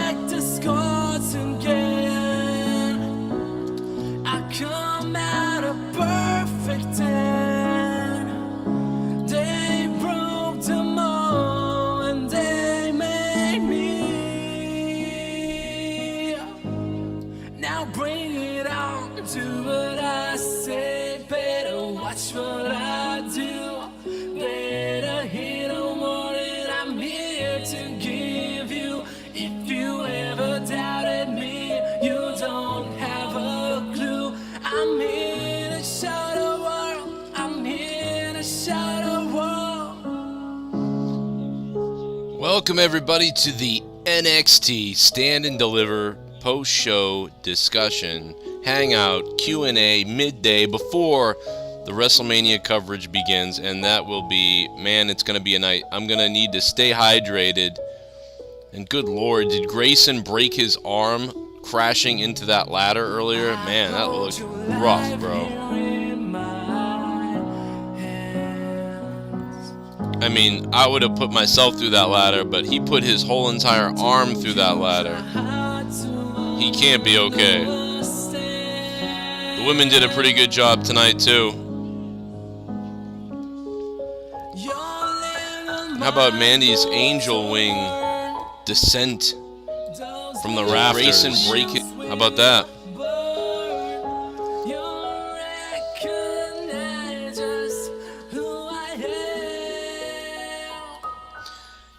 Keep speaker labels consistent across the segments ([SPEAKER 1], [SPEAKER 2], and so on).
[SPEAKER 1] check the scores again. I come out a perfect 10. They broke them all and they made me. Now bring it on, do what I say. Better watch what I do. Better hit on what I'm here to give you. If you ever doubted me, you don't have a clue. I'm here to show the world. I'm here to show the world.
[SPEAKER 2] Welcome everybody to the NXT Stand and Deliver post-show discussion, hangout, Q&A, midday before the Wrestlemania coverage begins, and that will be, man, it's going to be a night. I'm going to need to stay hydrated, and good Lord, did Grayson break his arm crashing into that ladder earlier? Man, that looked rough, bro. I mean, I would have put myself through that ladder, but he put his whole entire arm through that ladder. He can't be okay. The women did a pretty good job tonight, too. How about Mandy's angel wing descent from the rafters? Grayson break it. How about that?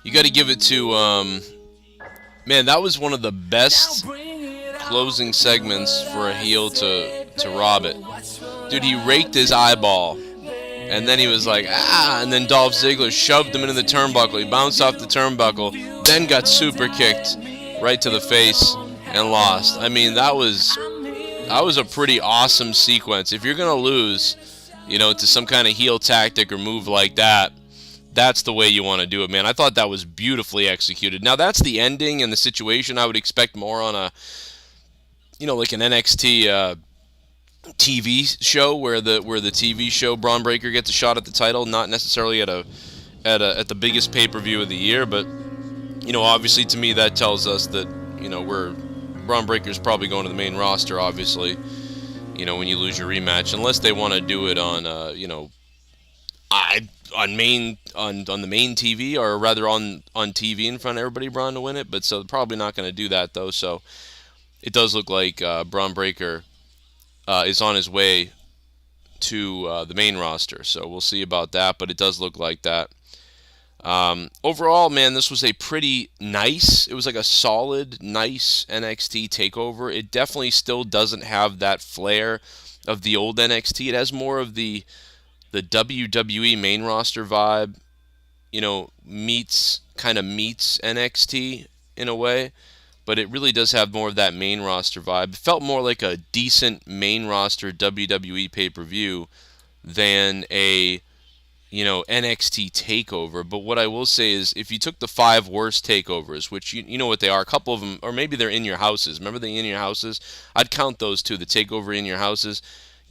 [SPEAKER 2] You got to give it to, man, that was one of the best closing segments for a heel to rob it. Dude, he raked his eyeball, and then he was like, and then Dolph Ziggler shoved him into the turnbuckle. He bounced off the turnbuckle, then got super kicked right to the face and lost. I mean, that was a pretty awesome sequence. If you're going to lose, to some kind of heel tactic or move like that, that's the way you want to do it, man. I thought that was beautifully executed. Now, that's the ending and the situation. I would expect more on a, like an NXT TV show where the TV show Braun Breaker gets a shot at the title, not necessarily at the biggest pay-per-view of the year, but obviously to me that tells us that Braun Breaker's probably going to the main roster. Obviously, when you lose your rematch, unless they want to do it on on the main TV, or rather on TV in front of everybody, Braun to win it. But so probably not going to do that though. So it does look like Braun Breaker is on his way to the main roster. So we'll see about that. But it does look like that. Overall, man, this was a pretty nice. It was like a solid, nice NXT takeover. It definitely still doesn't have that flair of the old NXT. It has more of the WWE main roster vibe, meets NXT in a way, but it really does have more of that main roster vibe. It felt more like a decent main roster WWE pay-per-view than a, NXT takeover. But what I will say is, if you took the 5 worst takeovers, which you know what they are, a couple of them, or maybe they're in your houses. Remember the in your houses? I'd count those too, the takeover in your houses.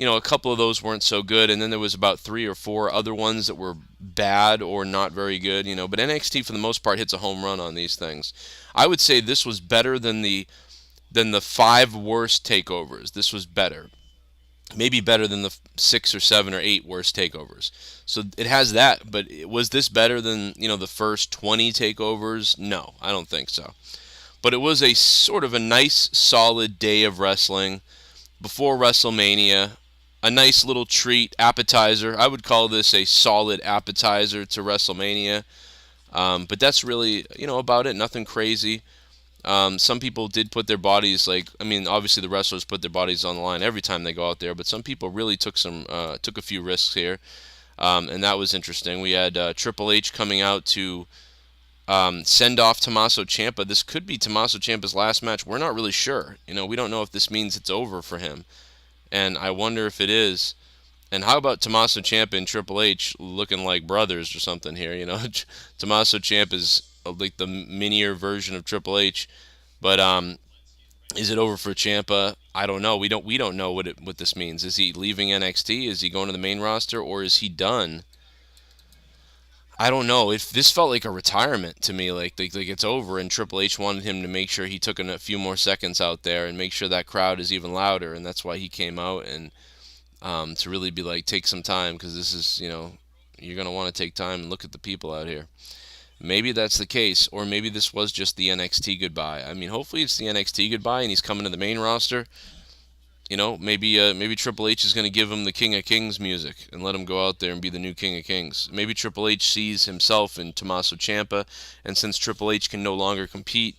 [SPEAKER 2] A couple of those weren't so good, and then there was about 3 or 4 other ones that were bad or not very good, But NXT, for the most part, hits a home run on these things. I would say this was better than the 5 worst takeovers. This was better. Maybe better than the 6 or 7 or 8 worst takeovers. So it has that, but was this better than, the first 20 takeovers? No, I don't think so. But it was a sort of a nice, solid day of wrestling before WrestleMania. A nice little treat, appetizer. I would call this a solid appetizer to WrestleMania. But that's really, about it. Nothing crazy. Some people did put their bodies, obviously the wrestlers put their bodies on the line every time they go out there, but some people really took a few risks here. And that was interesting. We had Triple H coming out to send off Tommaso Ciampa. This could be Tommaso Ciampa's last match. We're not really sure. We don't know if this means it's over for him. And I wonder if it is. And how about Tommaso Ciampa and Triple H looking like brothers or something here? Tommaso Ciampa is like the minier version of Triple H. But is it over for Ciampa? I don't know. We don't know what this means. Is he leaving NXT? Is he going to the main roster, or is he done? I don't know. If this felt like a retirement to me, like it's over, and Triple H wanted him to make sure he took a few more seconds out there and make sure that crowd is even louder, and that's why he came out and to really be like, take some time, because this is, you're gonna want to take time and look at the people out here. Maybe that's the case, or maybe this was just the NXT goodbye. I mean, hopefully it's the NXT goodbye, and he's coming to the main roster. Maybe Triple H is going to give him the King of Kings music and let him go out there and be the new King of Kings. Maybe Triple H sees himself in Tommaso Ciampa, and since Triple H can no longer compete,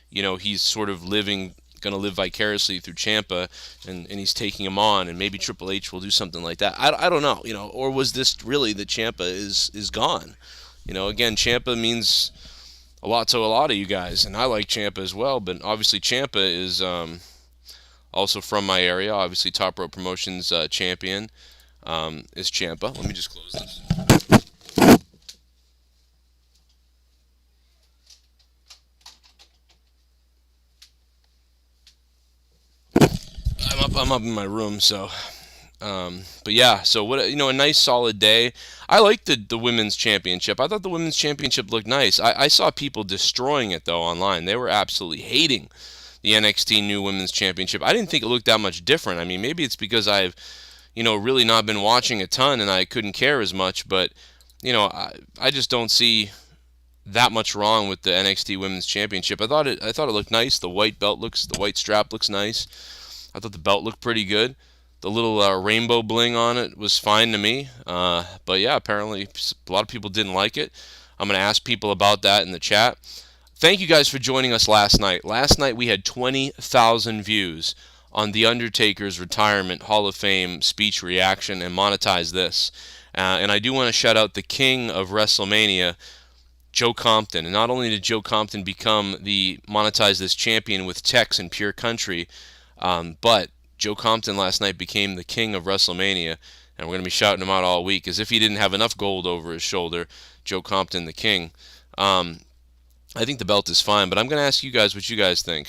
[SPEAKER 2] he's sort of going to live vicariously through Ciampa, and he's taking him on, and maybe Triple H will do something like that. I don't know, or was this really that Ciampa is gone? Again, Ciampa means a lot to a lot of you guys, and I like Ciampa as well, but obviously Ciampa is also from my area. Obviously, Top Rope Promotions champion is Ciampa. Let me just close this. I'm up in my room, so. But yeah, so what a nice solid day. I liked the women's championship. I thought the women's championship looked nice. I saw people destroying it though online. They were absolutely hating the NXT New Women's Championship. I didn't think it looked that much different. I mean, maybe it's because I've, really not been watching a ton and I couldn't care as much, but, I just don't see that much wrong with the NXT Women's Championship. I thought it looked nice. The white strap looks nice. I thought the belt looked pretty good. The little rainbow bling on it was fine to me. But yeah, apparently a lot of people didn't like it. I'm going to ask people about that in the chat. Thank you guys for joining us last night. Last night we had 20,000 views on The Undertaker's retirement Hall of Fame speech reaction and monetize this. And I do want to shout out the king of Wrestlemania, Joe Compton. And not only did Joe Compton become the monetize this champion with Tex and Pure Country, but Joe Compton last night became the king of Wrestlemania. And we're going to be shouting him out all week, as if he didn't have enough gold over his shoulder. Joe Compton, the king. I think the belt is fine, but I'm going to ask you guys what you guys think.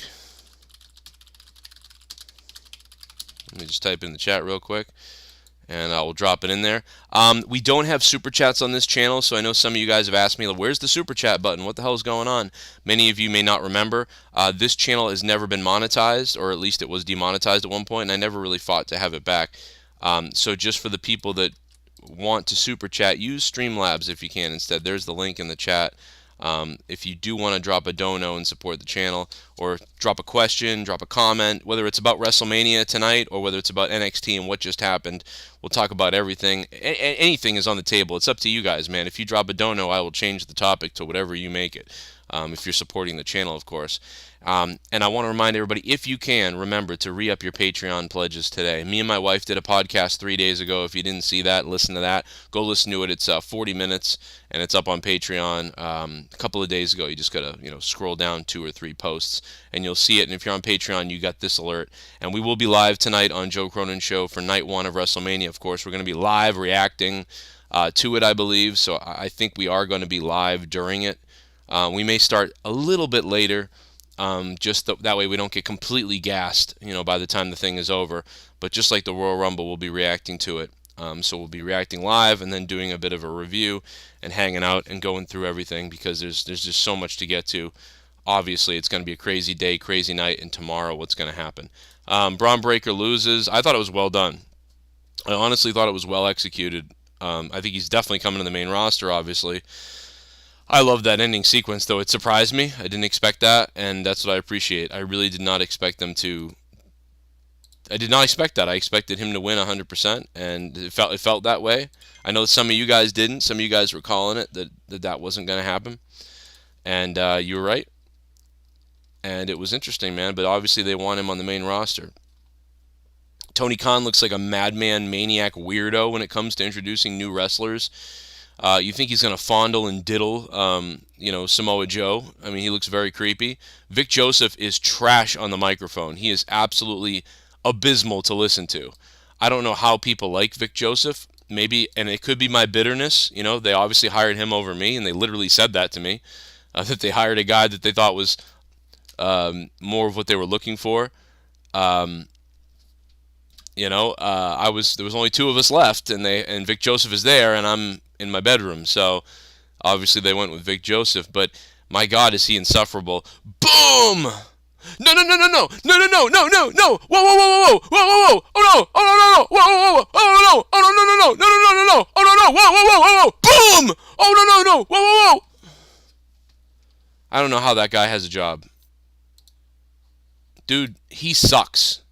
[SPEAKER 2] Let me just type in the chat real quick, and I will drop it in there. We don't have Super Chats on this channel, so I know some of you guys have asked me, where's the Super Chat button? What the hell is going on? Many of you may not remember. This channel has never been monetized, or at least it was demonetized at one point, and I never really fought to have it back. So just for the people that want to Super Chat, use Streamlabs if you can instead. There's the link in the chat. If you do want to drop a dono and support the channel, or drop a question, drop a comment, whether it's about WrestleMania tonight or whether it's about NXT and what just happened, we'll talk about everything. Anything is on the table. It's up to you guys, man. If you drop a dono, I will change the topic to whatever you make it, if you're supporting the channel, of course. And I want to remind everybody, if you can, remember to re-up your Patreon pledges today. Me and my wife did a podcast 3 days ago. If you didn't see that, listen to that. Go listen to it. It's 40 minutes, and it's up on Patreon. A couple of days ago, you just got to scroll down 2 or 3 posts, and you'll see it. And if you're on Patreon, you got this alert. And we will be live tonight on Joe Cronin Show for Night 1 of WrestleMania, of course. We're going to be live reacting to it, I believe. So I think we are going to be live during it. We may start a little bit later, just that way we don't get completely gassed, by the time the thing is over. But just like the Royal Rumble, we'll be reacting to it. So we'll be reacting live and then doing a bit of a review and hanging out and going through everything, because there's just so much to get to. Obviously, it's going to be a crazy day, crazy night, and tomorrow what's going to happen. Braun Breaker loses. I thought it was well done. I honestly thought it was well executed. I think he's definitely coming to the main roster, obviously. I love that ending sequence, though. It surprised me. I didn't expect that, and that's what I appreciate. I really did not expect them to... I did not expect that. I expected him to win 100%, and it felt that way. I know some of you guys didn't. Some of you guys were calling it that wasn't going to happen, and you were right. And it was interesting, man, but obviously they want him on the main roster. Tony Khan looks like a madman, maniac weirdo when it comes to introducing new wrestlers. You think he's going to fondle and diddle, Samoa Joe. I mean, he looks very creepy. Vic Joseph is trash on the microphone. He is absolutely abysmal to listen to. I don't know how people like Vic Joseph. Maybe, and it could be my bitterness. They obviously hired him over me, and they literally said that to me, that they hired a guy that they thought was more of what they were looking for. There was only 2 of us left, and Vic Joseph is there, and I'm in my bedroom. So Obviously, they went with Vic Joseph, but my God, is he insufferable. Boom! No, no, no, no, no, no, no, no, no, no, no! Whoa, whoa, whoa, whoa, whoa, whoa, whoa! Oh no! Oh no, no, no! Whoa, whoa, whoa! Oh no, no! Oh no, no, no, no, no, no, no, no! Oh no, no! Whoa, whoa, whoa, whoa, whoa! Boom! Oh no, no, no! Whoa, whoa, whoa! I don't know how that guy has a job. Dude, he sucks.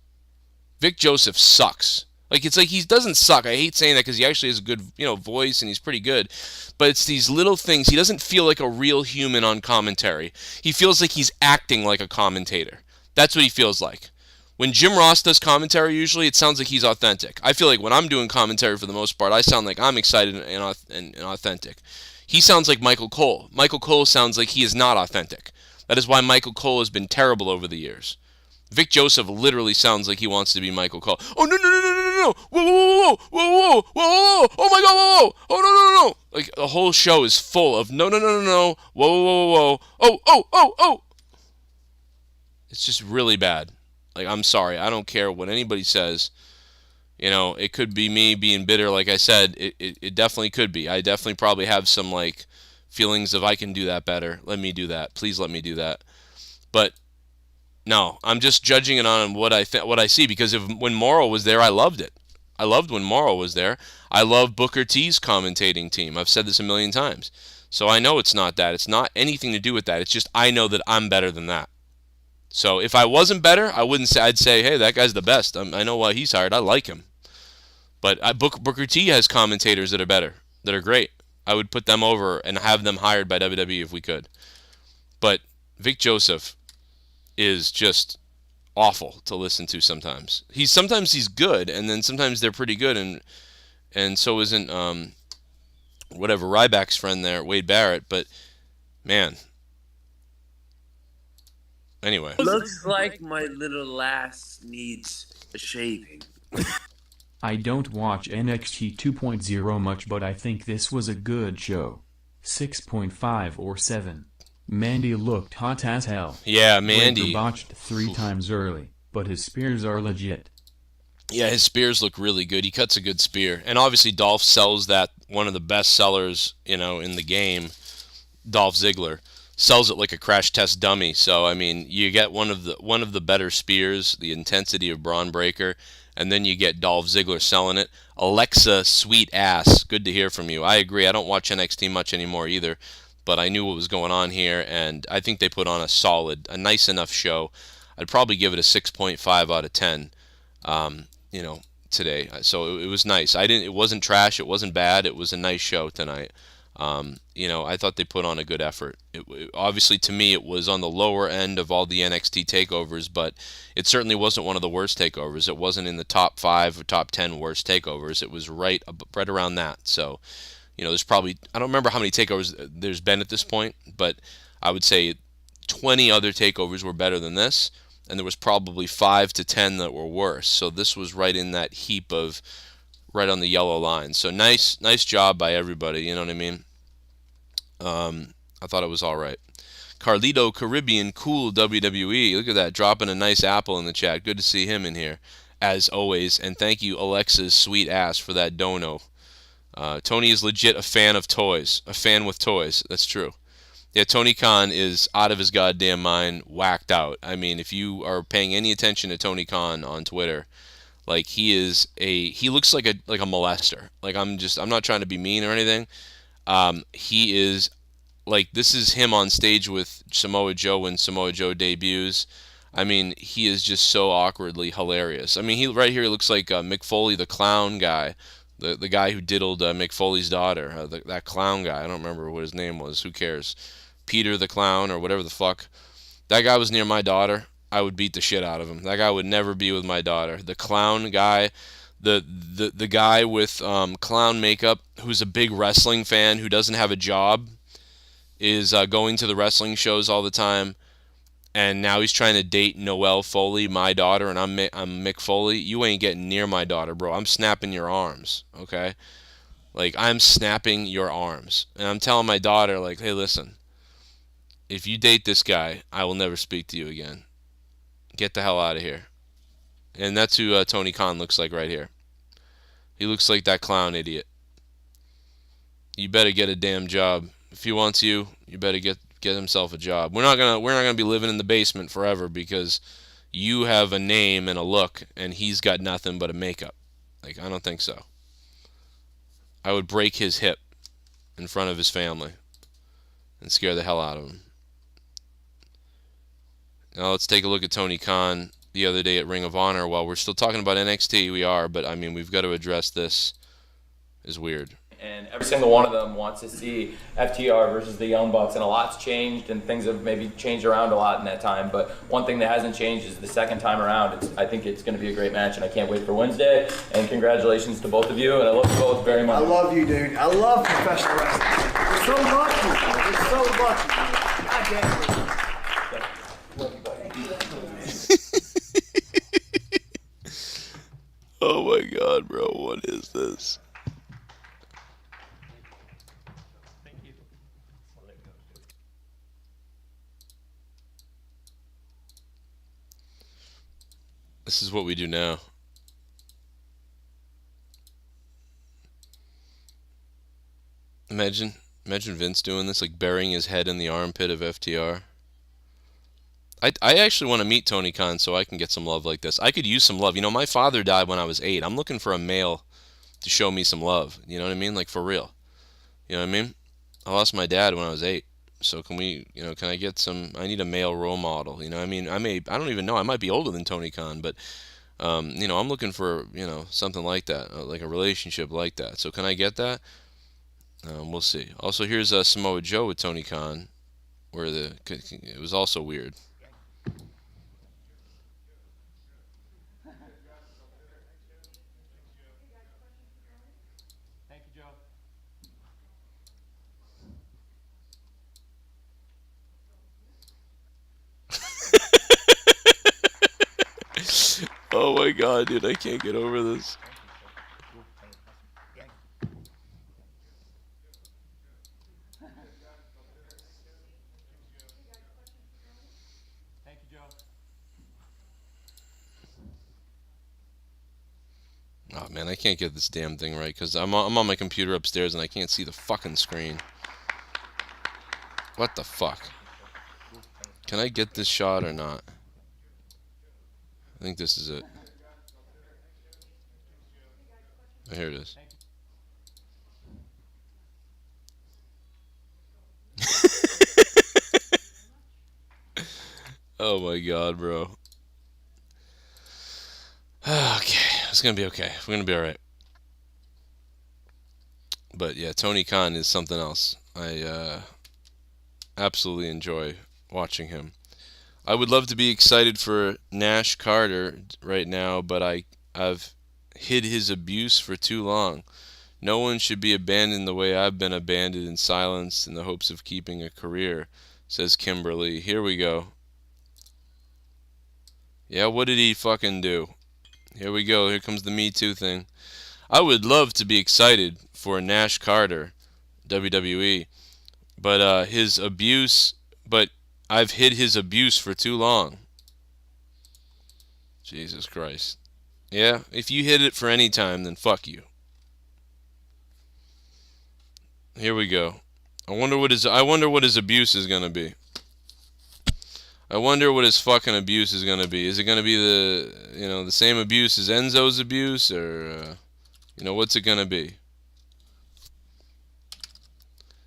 [SPEAKER 2] Vic Joseph sucks. Like, it's like he doesn't suck. I hate saying that because he actually has a good, voice and he's pretty good. But it's these little things. He doesn't feel like a real human on commentary. He feels like he's acting like a commentator. That's what he feels like. When Jim Ross does commentary, usually it sounds like he's authentic. I feel like when I'm doing commentary for the most part, I sound like I'm excited and authentic. He sounds like Michael Cole. Michael Cole sounds like he is not authentic. That is why Michael Cole has been terrible over the years. Vic Joseph literally sounds like he wants to be Michael Cole. Oh, no, no, no, no, no, no, no. Whoa, whoa, whoa, whoa, whoa, whoa, whoa, oh my God, whoa, whoa. Oh, no, no, no, no. Like, the whole show is full of no, no, no, no, no. Whoa, whoa, whoa, whoa. Oh, oh, oh, oh. It's just really bad. Like, I'm sorry. I don't care what anybody says. It could be me being bitter, like I said. It definitely could be. I definitely probably have some, like, feelings of I can do that better. Let me do that. Please let me do that. But no, I'm just judging it on what I see, because when Morrow was there, I loved it. I loved when Morrow was there. I love Booker T's commentating team. I've said this a million times. So I know it's not that. It's not anything to do with that. It's just I know that I'm better than that. So if I wasn't better, I wouldn't say. I'd say, hey, that guy's the best. I know why he's hired. I like him. But Booker T has commentators that are better, that are great. I would put them over and have them hired by WWE if we could. But Vic Joseph is just awful to listen to sometimes. Sometimes he's good, and then sometimes they're pretty good, and so isn't Ryback's friend there, Wade Barrett. But man, anyway,
[SPEAKER 3] looks like my little lass needs a shaving.
[SPEAKER 4] I don't watch NXT 2.0 much, but I think this was a good show. 6.5 or 7. Mandy looked hot as hell.
[SPEAKER 2] Yeah, Mandy.
[SPEAKER 4] Breaker botched 3 times early, but his spears are legit.
[SPEAKER 2] Yeah, his spears look really good. He cuts a good spear. And obviously Dolph sells that, one of the best sellers, in the game, Dolph Ziggler. Sells it like a crash test dummy. So, I mean, you get one of the better spears, the intensity of Braun Breaker, and then you get Dolph Ziggler selling it. Alexa, sweet ass. Good to hear from you. I agree. I don't watch NXT much anymore either, but I knew what was going on here, and I think they put on a nice enough show. I'd probably give it a 6.5 out of 10, today. So it was nice. It wasn't trash. It wasn't bad. It was a nice show tonight. I thought they put on a good effort. Obviously, to me, it was on the lower end of all the NXT takeovers, but it certainly wasn't one of the worst takeovers. It wasn't in the top 5 or top 10 worst takeovers. It was right around that. So, there's probably, I don't remember how many takeovers there's been at this point, but I would say 20 other takeovers were better than this, and there was probably 5 to 10 that were worse. So this was right in that heap of, right on the yellow line. So nice job by everybody, you know what I mean? I thought it was all right. Carlito Caribbean, cool WWE. Look at that, dropping a nice apple in the chat. Good to see him in here, as always. And thank you, Alexa's sweet ass, for that dono. Tony is legit a fan of toys. A fan with toys. That's true. Yeah, Tony Khan is out of his goddamn mind, whacked out. I mean, if you are paying any attention to Tony Khan on Twitter, like, he looks like a molester. Like, I'm not trying to be mean or anything. He is, like, this is him on stage with Samoa Joe when Samoa Joe debuts. I mean, he is just so awkwardly hilarious. I mean, he looks like Mick Foley, the clown guy, the guy who diddled Mick Foley's daughter, that clown guy. I don't remember what his name was. Who cares? Peter the Clown or whatever the fuck. That guy was near my daughter. I would beat the shit out of him. That guy would never be with my daughter. The clown guy, the guy with clown makeup, who's a big wrestling fan, who doesn't have a job, is going to the wrestling shows all the time, and now he's trying to date Noelle Foley, my daughter, and I'm Mick Foley. You ain't getting near my daughter, bro. I'm snapping your arms, okay? Like, I'm snapping your arms. And I'm telling my daughter, like, hey, listen, if you date this guy, I will never speak to you again. Get the hell out of here. And that's who Tony Khan looks like right here. He looks like that clown idiot. You better get a damn job. if he wants you, you better get himself a job. We're not gonna be living in the basement forever because you have a name and a look, and he's got nothing but a makeup. Like, I don't think so. I would break his hip in front of his family and scare the hell out of him. Now let's take a look at Tony Khan the other day at Ring of Honor. While we're still talking about NXT, we are, but I mean, we've got to address this. Is weird.
[SPEAKER 5] And every single one of them wants to see FTR versus the Young Bucks, and a lot's changed, and things have maybe changed around a lot in that time. But one thing that hasn't changed is the second time around. I think it's going to be a great match, and I can't wait for Wednesday. And congratulations to both of you, and I love you both very much.
[SPEAKER 6] I love you, dude. I love professional wrestling. We're so lucky. We're so lucky. God damn it.
[SPEAKER 2] Oh my God, bro, what is this? This is what we do now. Imagine Vince doing this, like burying his head in the armpit of FTR. I actually want to meet Tony Khan so I can get some love like this. I could use some love. You know, my father died when I was 8. I'm looking for a male to show me some love. You know what I mean? Like, for real. You know what I mean? I lost my dad when I was 8. So can we, you know, can I get some, I need a male role model. You know, I mean, I don't even know. I might be older than Tony Khan, but, you know, I'm looking for, you know, something like that, like a relationship like that. So can I get that? We'll see. Also, here's Samoa Joe with Tony Khan, where it was also weird.
[SPEAKER 5] Thank you, Joe.
[SPEAKER 2] Oh my God, dude, I can't get over this.
[SPEAKER 5] Thank you, Joe.
[SPEAKER 2] Oh man, I can't get this damn thing right because I'm on my computer upstairs and I can't see the fucking screen. What the fuck? Can I get this shot or not? I think this is it. Oh, here it is. Oh my God, bro. Okay, it's gonna be okay. We're gonna be all right. But yeah, Tony Khan is something else. I absolutely enjoy watching him. I would love to be excited for Nash Carter right now, but I've hid his abuse for too long. No one should be abandoned the way I've been abandoned and silenced in the hopes of keeping a career, says Kimberly. Here we go. Yeah, what did he fucking do? Here we go. Here comes the Me Too thing. I would love to be excited for Nash Carter, WWE, but his abuse, but I've hid his abuse for too long. Jesus Christ. Yeah, if you hid it for any time, then fuck you. Here we go. I wonder what his abuse is gonna be. I wonder what his fucking abuse is gonna be. Is it gonna be the same abuse as Enzo's abuse, or what's it gonna be?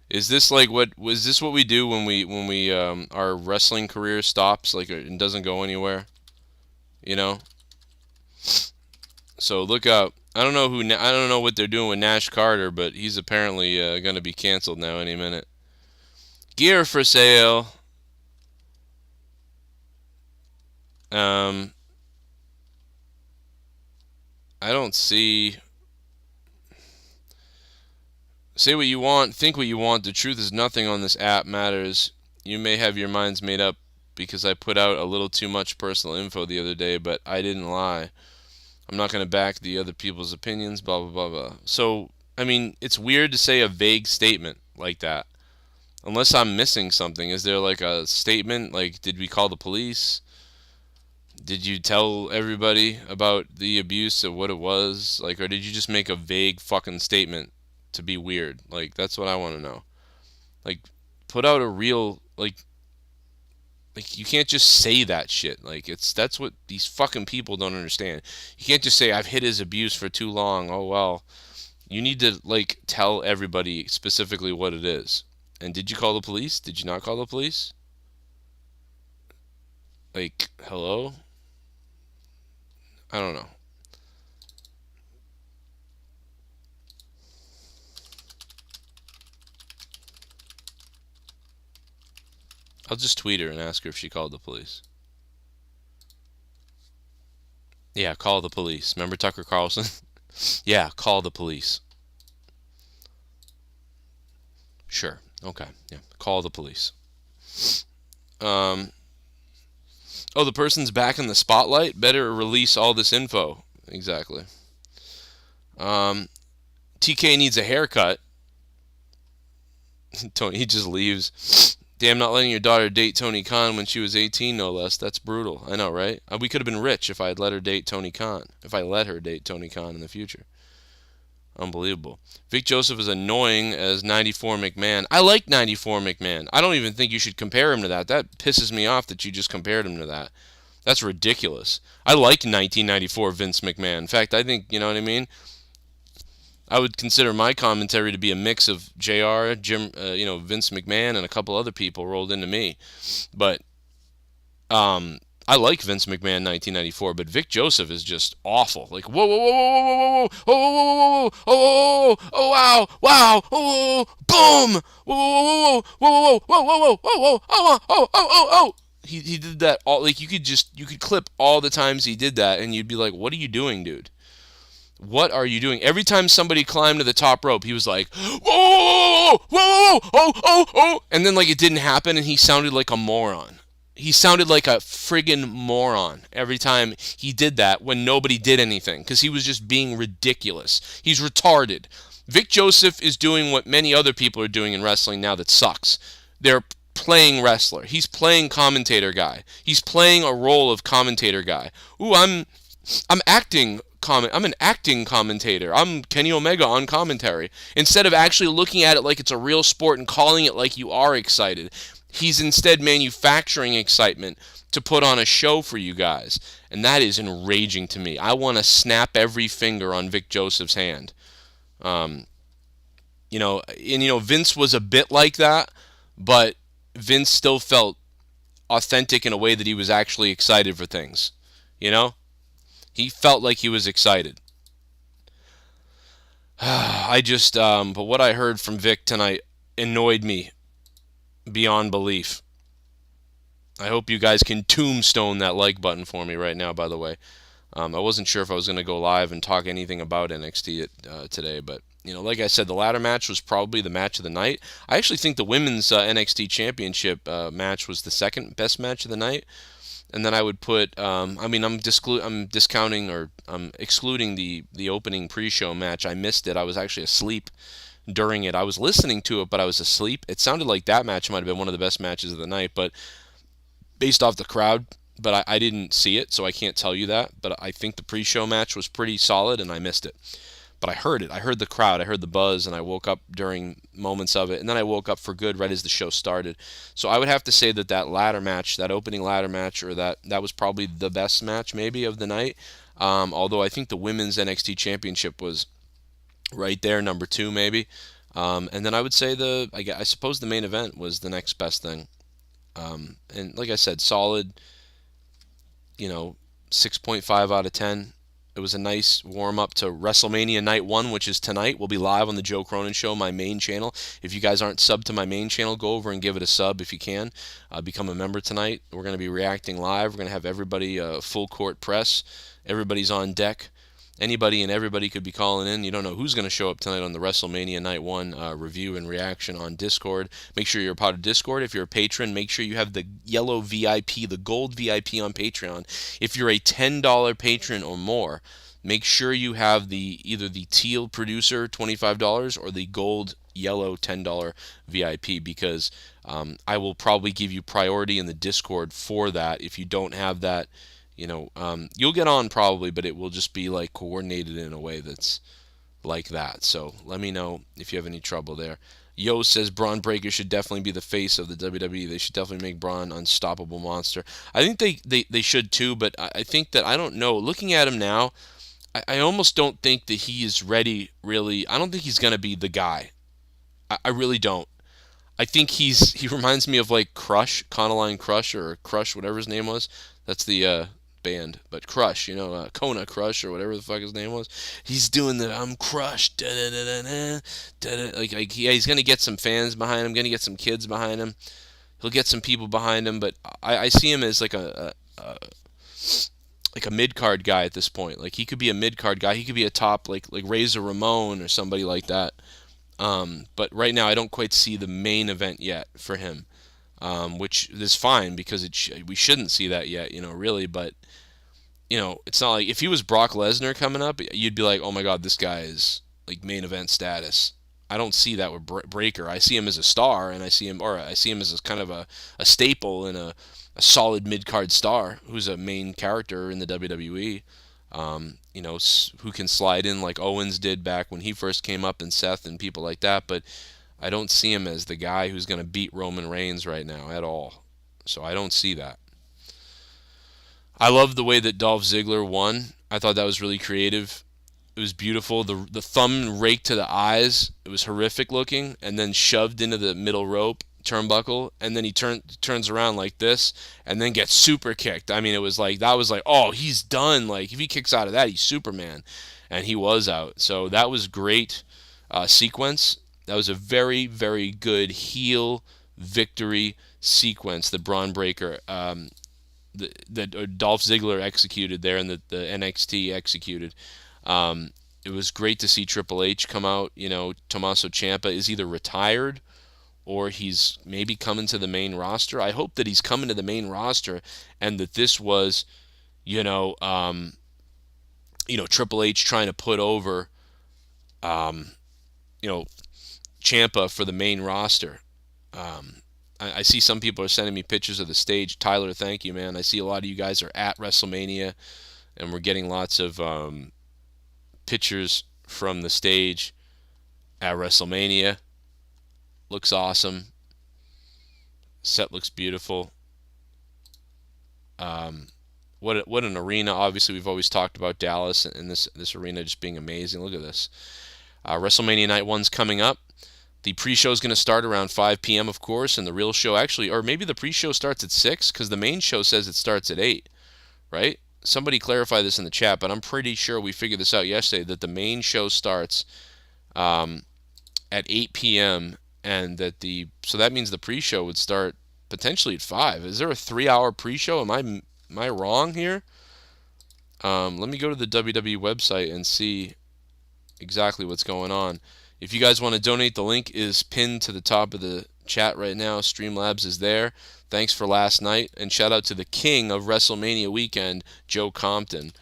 [SPEAKER 2] Is this like what we do when we our wrestling career stops, like, and doesn't go anywhere? You know. So look out. I don't know what they're doing with Nash Carter, but he's apparently gonna be canceled now any minute. Gear for sale. I don't see. Say what you want, think what you want. The truth is nothing on this app matters. You may have your minds made up because I put out a little too much personal info the other day, but I didn't lie. I'm not going to back the other people's opinions, blah, blah, blah, blah. So, I mean, it's weird to say a vague statement like that. Unless I'm missing something. Is there like a statement? Like, did we call the police? Did you tell everybody about the abuse of what it was? Like, or did you just make a vague fucking statement to be weird? Like, that's what I want to know. Like, put out a real, like you can't just say that shit. Like, that's what these fucking people don't understand. You can't just say, I've hid his abuse for too long. Oh, well. You need to, like, tell everybody specifically what it is. And did you call the police? Did you not call the police? Like, hello? I don't know. I'll just tweet her and ask her if she called the police. Yeah, call the police. Remember Tucker Carlson? Yeah, call the police. Sure. Okay. Yeah, call the police. Oh, the person's back in the spotlight? Better release all this info. Exactly. TK needs a haircut. Tony, he just leaves. Damn, not letting your daughter date Tony Khan when she was 18, no less. That's brutal. I know, right? We could have been rich if I had let her date Tony Khan. If I let her date Tony Khan in the future. Unbelievable. Vic Joseph is annoying as 94 McMahon. I like 94 McMahon. I don't even think you should compare him to that. That pisses me off that you just compared him to that. That's ridiculous. I liked 1994 Vince McMahon. In fact, I think, you know what I mean? I would consider my commentary to be a mix of JR, Jim, Vince McMahon, and a couple other people rolled into me. But I like Vince McMahon 1994, but Vic Joseph is just awful. Like, whoa, whoa, whoa, whoa, whoa, whoa, whoa, whoa, oh, wow, wow, oh, boom, whoa, whoa, whoa, whoa, whoa, whoa, whoa, whoa, oh, oh, oh, oh. He did that all, like, you could clip all the times he did that, and you'd be like, what are you doing, dude? What are you doing? Every time somebody climbed to the top rope, he was like, whoa, whoa, whoa, oh, oh, oh, and then, like, it didn't happen, and he sounded like a moron. He sounded like a friggin' moron every time he did that when nobody did anything, because he was just being ridiculous. He's retarded. Vic Joseph is doing what many other people are doing in wrestling now that sucks. They're playing wrestler. He's playing commentator guy. He's playing a role of commentator guy. Ooh, I'm acting I'm an acting commentator. I'm Kenny Omega on commentary. Instead of actually looking at it like it's a real sport and calling it like you are excited, he's instead manufacturing excitement to put on a show for you guys. And that is enraging to me. I want to snap every finger on Vic Joseph's hand. Vince was a bit like that, but Vince still felt authentic in a way that he was actually excited for things. You know? He felt like he was excited. But what I heard from Vic tonight annoyed me beyond belief. I hope you guys can tombstone that like button for me right now, by the way. I wasn't sure if I was going to go live and talk anything about NXT today, but, like I said, the ladder match was probably the match of the night. I actually think the women's NXT Championship match was the second best match of the night. And then I would put, I'm discounting or I'm excluding the opening pre-show match. I missed it. I was actually asleep during it. I was listening to it, but I was asleep. It sounded like that match might have been one of the best matches of the night, but based off the crowd. But I didn't see it, so I can't tell you that. But I think the pre-show match was pretty solid, and I missed it. But I heard it. I heard the crowd. I heard the buzz, and I woke up during moments of it. And then I woke up for good right as the show started. So I would have to say that ladder match, that opening ladder match, or that was probably the best match maybe of the night. Although I think the women's NXT Championship was right there, number 2 maybe. And then I would say I suppose the main event was the next best thing. And like I said, solid, 6.5 out of 10. It was a nice warm-up to WrestleMania Night 1, which is tonight. We'll be live on the Joe Cronin Show, my main channel. If you guys aren't subbed to my main channel, go over and give it a sub if you can. Become a member tonight. We're going to be reacting live. We're going to have everybody full court press. Everybody's on deck. Anybody and everybody could be calling in. You don't know who's going to show up tonight on the WrestleMania Night 1 review and reaction on Discord. Make sure you're a part of Discord. If you're a patron, make sure you have the yellow VIP, the gold VIP on Patreon. If you're a $10 patron or more, make sure you have either the teal producer $25 or the gold yellow $10 VIP, because I will probably give you priority in the Discord for that. If you don't have that, you'll get on probably, but it will just be like coordinated in a way that's like that. So let me know if you have any trouble there. Yo says Braun Breaker should definitely be the face of the WWE. They should definitely make Braun unstoppable monster. I think they should too, but I think that, I don't know. Looking at him now, I almost don't think that he is ready, really. I don't think he's going to be the guy. I really don't. I think he reminds me of like Crush, Conaline Crush, or Crush, whatever his name was. That's the band, but Crush, Kona Crush or whatever the fuck his name was. He's doing the I'm crushed, da da da da da, like yeah, he's gonna get some fans behind him, gonna get some kids behind him. He'll get some people behind him, but I see him as like a mid card guy at this point. Like he could be a mid card guy. He could be a top like Razor Ramon or somebody like that. But right now, I don't quite see the main event yet for him, which is fine because we shouldn't see that yet, really. But it's not like if he was Brock Lesnar coming up, you'd be like, oh my God, this guy is like main event status. I don't see that with Breaker. I see him as a star, and I see him as kind of a staple and a solid mid card star who's a main character in the WWE. Who can slide in like Owens did back when he first came up, and Seth and people like that, but I don't see him as the guy who's going to beat Roman Reigns right now at all. So I don't see that. I love the way that Dolph Ziggler won. I thought that was really creative. It was beautiful. The thumb raked to the eyes. It was horrific looking, and then shoved into the middle rope turnbuckle, and then he turns around like this and then gets super kicked. I mean, it was like, that was like, oh, he's done. Like if he kicks out of that, he's Superman, and he was out. So that was great sequence. That was a very, very good heel victory sequence that Braun Breaker that Dolph Ziggler executed there, and that the NXT executed. It was great to see Triple H come out. Tommaso Ciampa is either retired or he's maybe coming to the main roster. I hope that he's coming to the main roster, and that this was, Triple H trying to put over, Ciampa for the main roster. I see some people are sending me pictures of the stage. Tyler, thank you, man. I see a lot of you guys are at WrestleMania, and we're getting lots of pictures from the stage at WrestleMania. Looks awesome. Set looks beautiful. What an arena. Obviously, we've always talked about Dallas and this arena just being amazing. Look at this. WrestleMania Night 1's coming up. The pre-show is going to start around 5 p.m., of course, and the real show actually, or maybe the pre-show starts at 6, because the main show says it starts at 8, right? Somebody clarify this in the chat, but I'm pretty sure we figured this out yesterday, that the main show starts at 8 p.m., and so that means the pre-show would start potentially at 5. Is there a 3-hour pre-show? Am I wrong here? Let me go to the WWE website and see exactly what's going on. If you guys want to donate, the link is pinned to the top of the chat right now. Streamlabs is there. Thanks for last night, and shout out to the king of WrestleMania weekend, Joe Compton,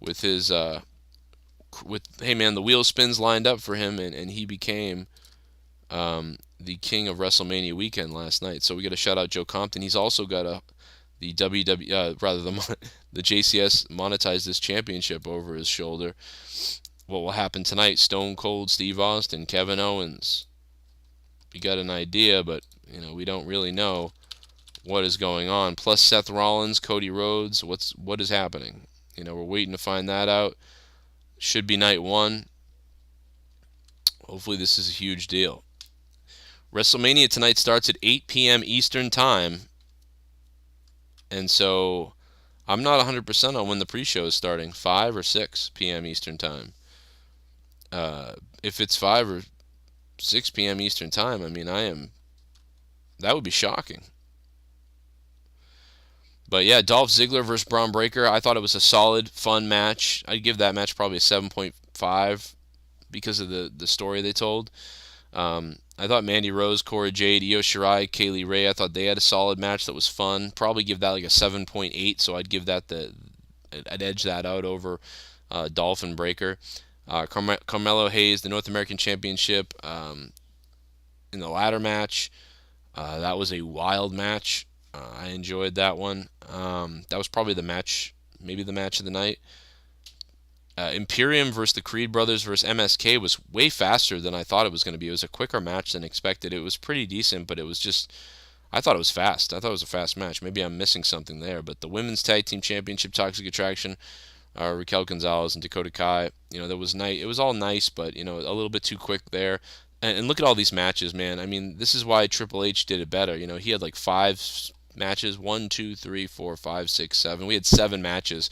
[SPEAKER 2] with his hey man, the wheel spins lined up for him, and he became the king of WrestleMania weekend last night. So we got to shout out Joe Compton. He's also got the JCS monetized this championship over his shoulder. What will happen tonight? Stone Cold Steve Austin, Kevin Owens. We got an idea, but we don't really know what is going on. Plus Seth Rollins, Cody Rhodes. What is happening? We're waiting to find that out. Should be night 1. Hopefully this is a huge deal. WrestleMania tonight starts at 8 p.m. Eastern Time. And so I'm not 100% on when the pre-show is starting. 5 or 6 p.m. Eastern Time. If it's 5 or 6 p.m. Eastern Time, that would be shocking. But yeah, Dolph Ziggler versus Braun Breaker. I thought it was a solid, fun match. I'd give that match probably a 7.5 because of the story they told. I thought Mandy Rose, Cora Jade, Io Shirai, Kaylee Ray, I thought they had a solid match that was fun. Probably give that like a 7.8, so I'd give that I'd edge that out over Dolph and Breaker. Carmelo Hayes, the North American Championship, in the ladder match. That was a wild match. I enjoyed that one. That was probably maybe the match of the night. Imperium versus the Creed brothers versus MSK was way faster than I thought it was going to be. It was a quicker match than expected. It was pretty decent, but it was just, I thought it was fast. I thought it was a fast match. Maybe I'm missing something there. But the Women's Tag Team Championship, Toxic Attraction, Raquel Gonzalez and Dakota Kai, that was nice. It was all nice, but, a little bit too quick there. And look at all these matches, man. I mean, this is why Triple H did it better. He had like 5 matches, 1, 2, 3, 4, 5, 6, 7. We had 7 matches.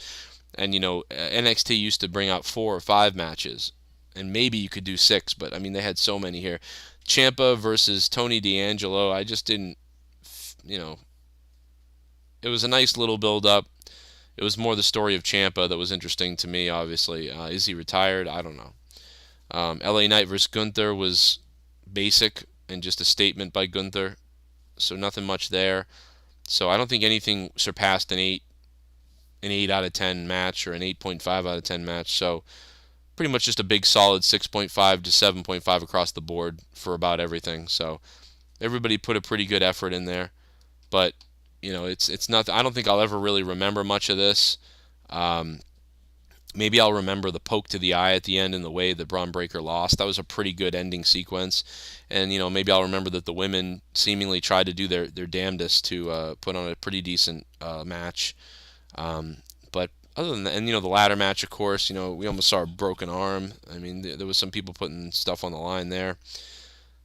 [SPEAKER 2] And, NXT used to bring out 4 or 5 matches. And maybe you could do 6, but, I mean, they had so many here. Ciampa versus Tony D'Angelo, I just didn't, it was a nice little build-up. It was more the story of Ciampa that was interesting to me, obviously. Is he retired? I don't know. LA Knight versus Gunther was basic and just a statement by Gunther. So nothing much there. So I don't think anything surpassed an 8 out of 10 match or an 8.5 out of 10 match. So pretty much just a big solid 6.5 to 7.5 across the board for about everything. So everybody put a pretty good effort in there. But, it's not, I don't think I'll ever really remember much of this. Maybe I'll remember the poke to the eye at the end and the way that Braun Breaker lost. That was a pretty good ending sequence. And, maybe I'll remember that the women seemingly tried to do their damnedest to put on a pretty decent match. But other than that, and the ladder match, of course, we almost saw a broken arm. I mean, there was some people putting stuff on the line there.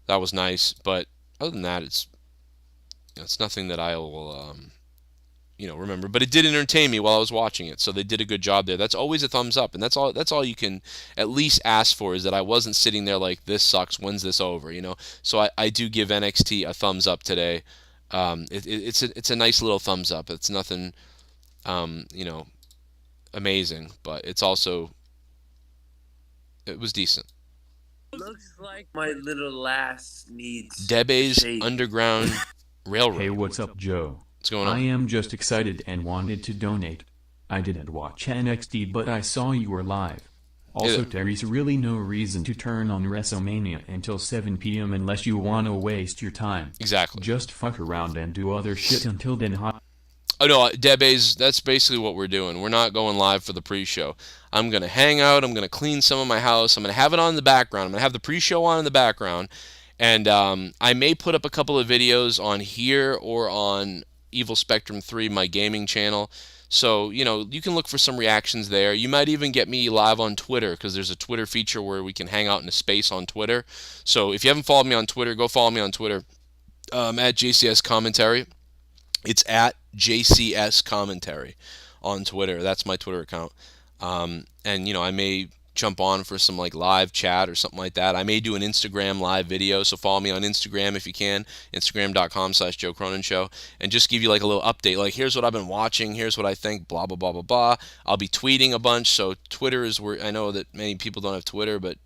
[SPEAKER 2] That was nice, but other than that, it's nothing that I will remember. But it did entertain me while I was watching it, so they did a good job there. That's always a thumbs up, and that's all you can at least ask for, is that I wasn't sitting there like, this sucks, when's this over, So I do give NXT a thumbs up today. It's a nice little thumbs up. It's nothing amazing, but it was decent.
[SPEAKER 3] Looks like my little lass needs
[SPEAKER 2] Debe's
[SPEAKER 3] shade.
[SPEAKER 2] Underground Railroad.
[SPEAKER 4] Hey, what's up, Joe?
[SPEAKER 2] What's going on?
[SPEAKER 4] I am just excited and wanted to donate. I didn't watch NXT, but I saw you were live. Also,
[SPEAKER 2] Yeah.
[SPEAKER 4] there's really no reason to turn on Wrestlemania until 7 p.m. unless you want to waste your time.
[SPEAKER 2] Exactly.
[SPEAKER 4] Just fuck around and do other shit until then.
[SPEAKER 2] Oh no, Debe's, that's basically what we're doing. We're not going live for the pre-show. I'm going to hang out, I'm going to clean some of my house, I'm going to have it on in the background, I'm going to have the pre-show on in the background, and I may put up a couple of videos on here or on Evil Spectrum 3, my gaming channel. So, you can look for some reactions there. You might even get me live on Twitter, because there's a Twitter feature where we can hang out in a space on Twitter. So if you haven't followed me on Twitter, go follow me on Twitter. At JCS Commentary. It's at JCS Commentary on Twitter. That's my Twitter account. And, I may jump on for some live chat or something like that. I may do an Instagram live video, so follow me on Instagram if you can, Instagram.com/Joe Cronin Show, and just give you a little update. Here's what I've been watching, here's what I think, blah, blah, blah, blah, blah. I'll be tweeting a bunch, so Twitter is where, I know that many people don't have Twitter, but,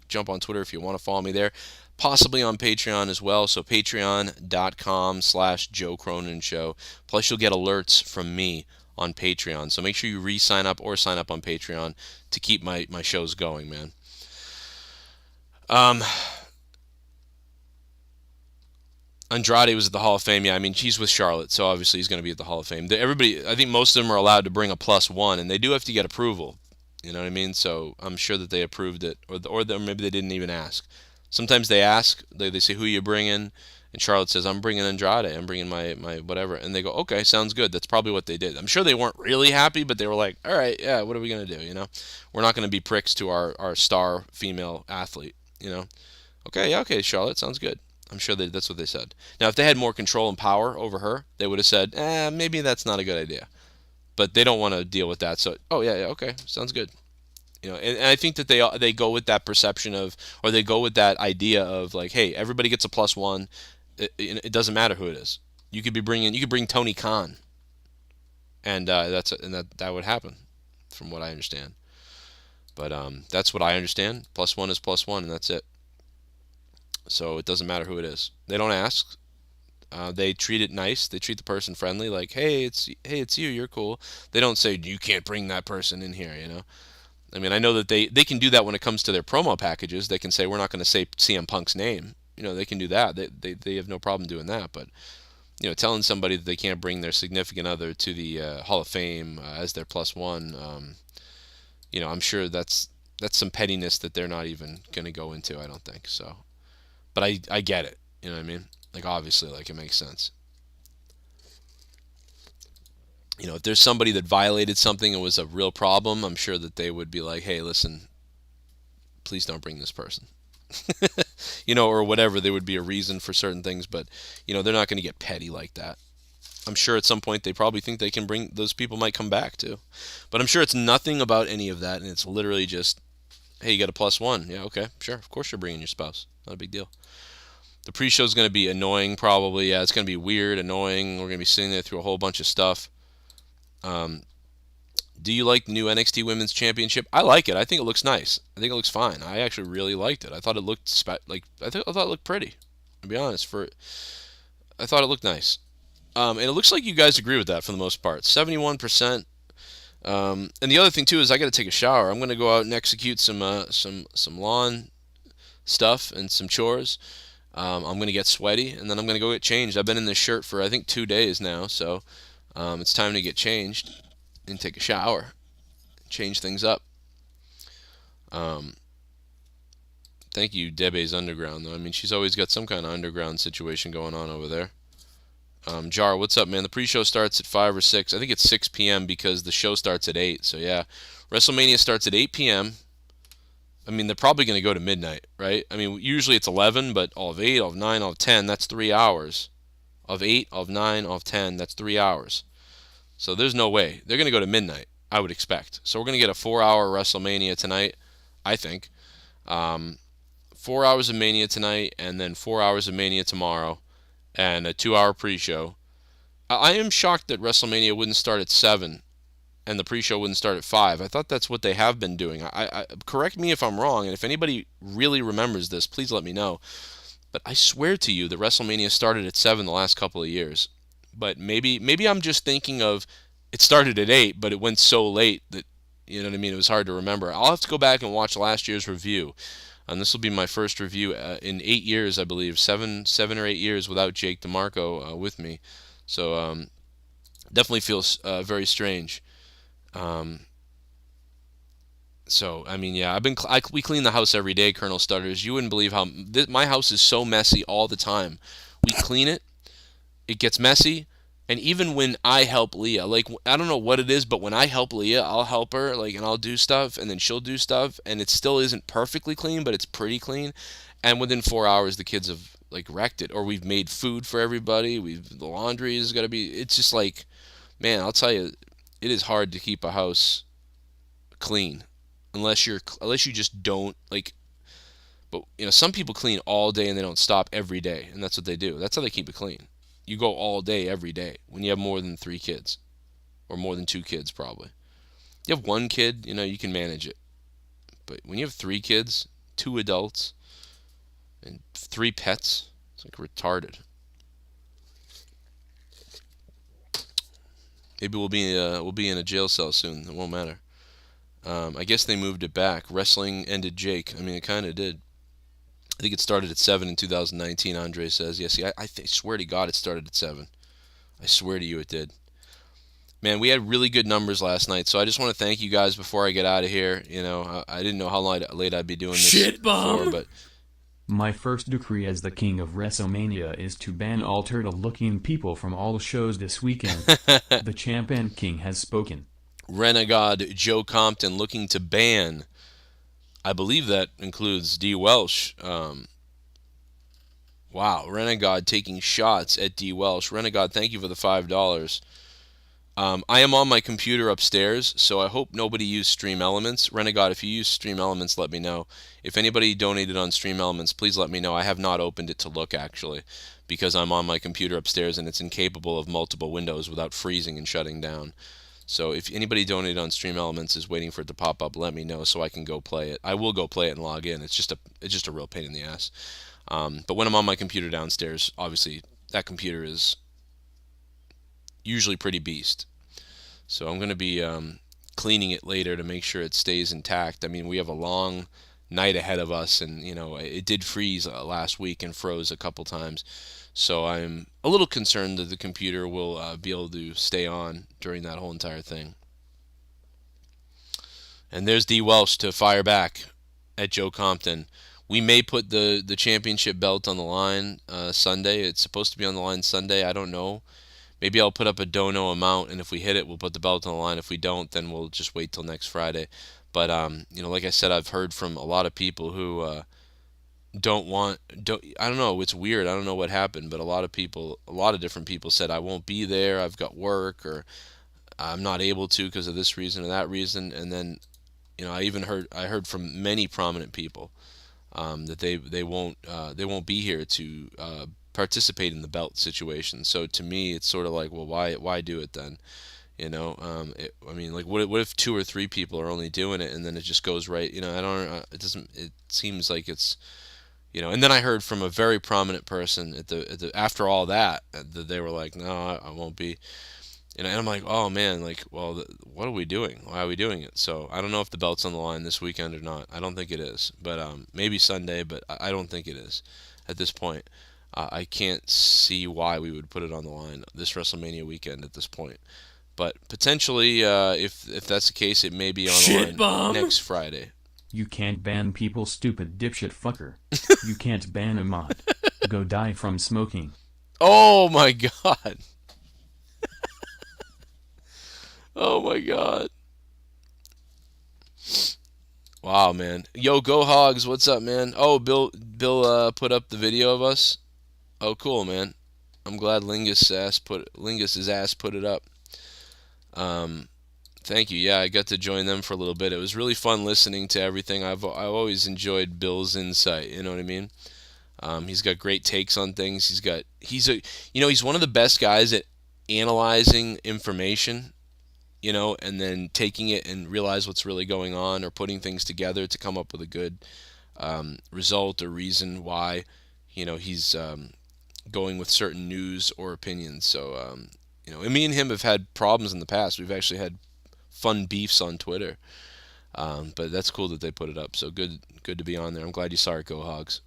[SPEAKER 2] jump on Twitter if you want to follow me there. Possibly on Patreon as well, so patreon.com/Joe Cronin Show. Plus, you'll get alerts from me on Patreon. So make sure you re-sign up or sign up on Patreon to keep my shows going, man. Andrade was at the Hall of Fame. Yeah, I mean, he's with Charlotte, so obviously he's going to be at the Hall of Fame. Everybody, I think most of them are allowed to bring a +1, and they do have to get approval. You know what I mean? So I'm sure that they approved it, or maybe they didn't even ask. Sometimes they ask, they say, who you bringing? And Charlotte says, I'm bringing Andrade, I'm bringing my whatever. And they go, okay, sounds good. That's probably what they did. I'm sure they weren't really happy, but they were like, all right, yeah, what are we going to do, We're not going to be pricks to our star female athlete, Okay, yeah, okay, Charlotte, sounds good. I'm sure that's what they said. Now, if they had more control and power over her, they would have said, maybe that's not a good idea. But they don't want to deal with that, so, oh, yeah, okay, sounds good. And I think that they go with that perception of, or they go with that idea of hey, everybody gets a +1. It doesn't matter who it is. You could bring Tony Khan, and that would happen, from what I understand. But that's what I understand. +1 is +1, and that's it. So it doesn't matter who it is. They don't ask. They treat it nice. They treat the person friendly. Hey, it's you. You're cool. They don't say you can't bring that person in here. I mean, I know that they can do that when it comes to their promo packages. They can say, we're not going to say CM Punk's name. They can do that. They have no problem doing that. But, telling somebody that they can't bring their significant other to the Hall of Fame as their +1, I'm sure that's some pettiness that they're not even going to go into, I don't think. So, but I get it. You know what I mean? Like, obviously, like, it makes sense. If there's somebody that violated something and was a real problem, I'm sure that they would be like, hey, listen, please don't bring this person. Or whatever. There would be a reason for certain things, but, they're not going to get petty like that. I'm sure at some point they probably think they can bring, those people might come back too. But I'm sure it's nothing about any of that, and it's literally just, hey, you got a +1. Yeah, okay, sure. Of course you're bringing your spouse. Not a big deal. The pre-show is going to be annoying probably. Yeah, it's going to be weird, annoying. We're going to be sitting there through a whole bunch of stuff. Do you like the new NXT Women's Championship? I like it. I think it looks nice. I think it looks fine. I actually really liked it. I thought it looked I thought it looked pretty. To be honest, I thought it looked nice. And it looks like you guys agree with that for the most part. 71%. And the other thing too is I got to take a shower. I'm going to go out and execute some lawn stuff and some chores. I'm going to get sweaty, and then I'm going to go get changed. I've been in this shirt for I think 2 days now, so it's time to get changed and take a shower, change things up. Thank you, Debe's Underground, though. I mean, she's always got some kind of underground situation going on over there. Jar, what's up, man? The pre-show starts at 5 or 6. I think it's 6 p.m. because the show starts at 8. So, yeah. Wrestlemania starts at 8 p.m. I mean, they're probably going to go to midnight, right? I mean, usually it's 11, but all of 8, all of 9, all of 10, that's 3 hours. Of 8, all of 9, all of 10, that's 3 hours. So there's no way. They're going to go to midnight, I would expect. So we're going to get a 4-hour WrestleMania tonight, I think. 4 hours of Mania tonight, and then 4 hours of Mania tomorrow. And a 2-hour pre-show. I am shocked that WrestleMania wouldn't start at 7 and the pre-show wouldn't start at 5. I thought that's what they have been doing. I correct me if I'm wrong, and if anybody really remembers this, please let me know. But I swear to you that WrestleMania started at 7 the last couple of years. But maybe I'm just thinking of it started at 8, but it went so late that, you know what I mean, it was hard to remember. I'll have to go back and watch last year's review. And this will be my first review in 8 years, I believe, 7 or 8 years without Jake DeMarco with me. So definitely feels very strange. So I mean, yeah, we clean the house every day, Colonel Stutters. You wouldn't believe how my house is so messy all the time. We clean it, it gets messy. And even when I help Leah, like, I don't know what it is, but when I help Leah, I'll help her, like, and I'll do stuff, and then she'll do stuff, and it still isn't perfectly clean, but it's pretty clean. And within 4 hours, the kids have, like, wrecked it. Or we've made food for everybody. The laundry has got to be, it's just like, man, I'll tell you, it is hard to keep a house clean. Unless you just don't, like, but, some people clean all day and they don't stop every day, and that's what they do. That's how they keep it clean. You go all day, every day, when you have more than 3 kids. Or more than 2 kids, probably. You have 1 kid, you can manage it. But when you have 3 kids, 2 adults, and 3 pets, it's like retarded. Maybe we'll be in a jail cell soon. It won't matter. I guess they moved it back. Wrestling ended Jake. I mean, it kind of did. I think it started at 7 in 2019, Andre says. Yeah, see, I swear to God it started at 7. I swear to you it did. Man, we had really good numbers last night, so I just want to thank you guys before I get out of here. I didn't know how late I'd be doing this.
[SPEAKER 1] Shit bomb!
[SPEAKER 2] But
[SPEAKER 4] My first decree as the king of WrestleMania is to ban all turtle-looking people from all shows this weekend. The champ and king has spoken.
[SPEAKER 2] Renegade Joe Compton looking to ban, I believe that includes D. Welsh. Wow, Renegade taking shots at D. Welsh. Renegade, thank you for the $5. I am on my computer upstairs, so I hope nobody used Stream Elements. Renegade, if you use Stream Elements, let me know. If anybody donated on Stream Elements, please let me know. I have not opened it to look, actually, because I'm on my computer upstairs and it's incapable of multiple windows without freezing and shutting down. So if anybody donated on Stream Elements is waiting for it to pop up, let me know so I can go play it. I will go play it and log in. It's just a real pain in the ass. But when I'm on my computer downstairs, obviously that computer is usually pretty beast. So I'm going to be cleaning it later to make sure it stays intact. I mean, we have a long night ahead of us, and it did freeze last week and froze a couple times. So I'm a little concerned that the computer will be able to stay on during that whole entire thing. And there's D. Welsh to fire back at Joe Compton. We may put the championship belt on the line Sunday. It's supposed to be on the line Sunday. I don't know. Maybe I'll put up a dono amount, and if we hit it, we'll put the belt on the line. If we don't, then we'll just wait till next Friday. But like I said, I've heard from a lot of people who I don't know. It's weird. I don't know what happened, but a lot of different people said I won't be there. I've got work, or I'm not able to because of this reason or that reason. And then, I heard from many prominent people that they won't be here to participate in the belt situation. So to me, it's sort of like, well, why do it then? What if 2 or 3 people are only doing it, and then it just goes right? It doesn't. It seems like it's, And then I heard from a very prominent person after all that they were like, no, I won't be. And I'm like, oh man, well, what are we doing? Why are we doing it? So I don't know if the belt's on the line this weekend or not. I don't think it is, but maybe Sunday, but I don't think it is at this point. I can't see why we would put it on the line this WrestleMania weekend at this point. But potentially, if that's the case, it may be on the line next Friday.
[SPEAKER 4] You can't ban people, stupid dipshit fucker. You can't ban a mod. Go die from smoking.
[SPEAKER 2] Oh my god. Oh my god. Wow, man. Yo, Go Hogs, what's up, man? Oh, Bill put up the video of us. Oh, cool, man. I'm glad Lingus's ass put it up. Thank you. Yeah, I got to join them for a little bit. It was really fun listening to everything. I've always enjoyed Bill's insight. You know what I mean? He's got great takes on things. He's one of the best guys at analyzing information. And then taking it and realize what's really going on, or putting things together to come up with a good result or reason why, he's going with certain news or opinions. So, and me and him have had problems in the past. We've actually had fun beefs on Twitter, but that's cool that they put it up. So good to be on there. I'm glad you saw it, Go Hogs.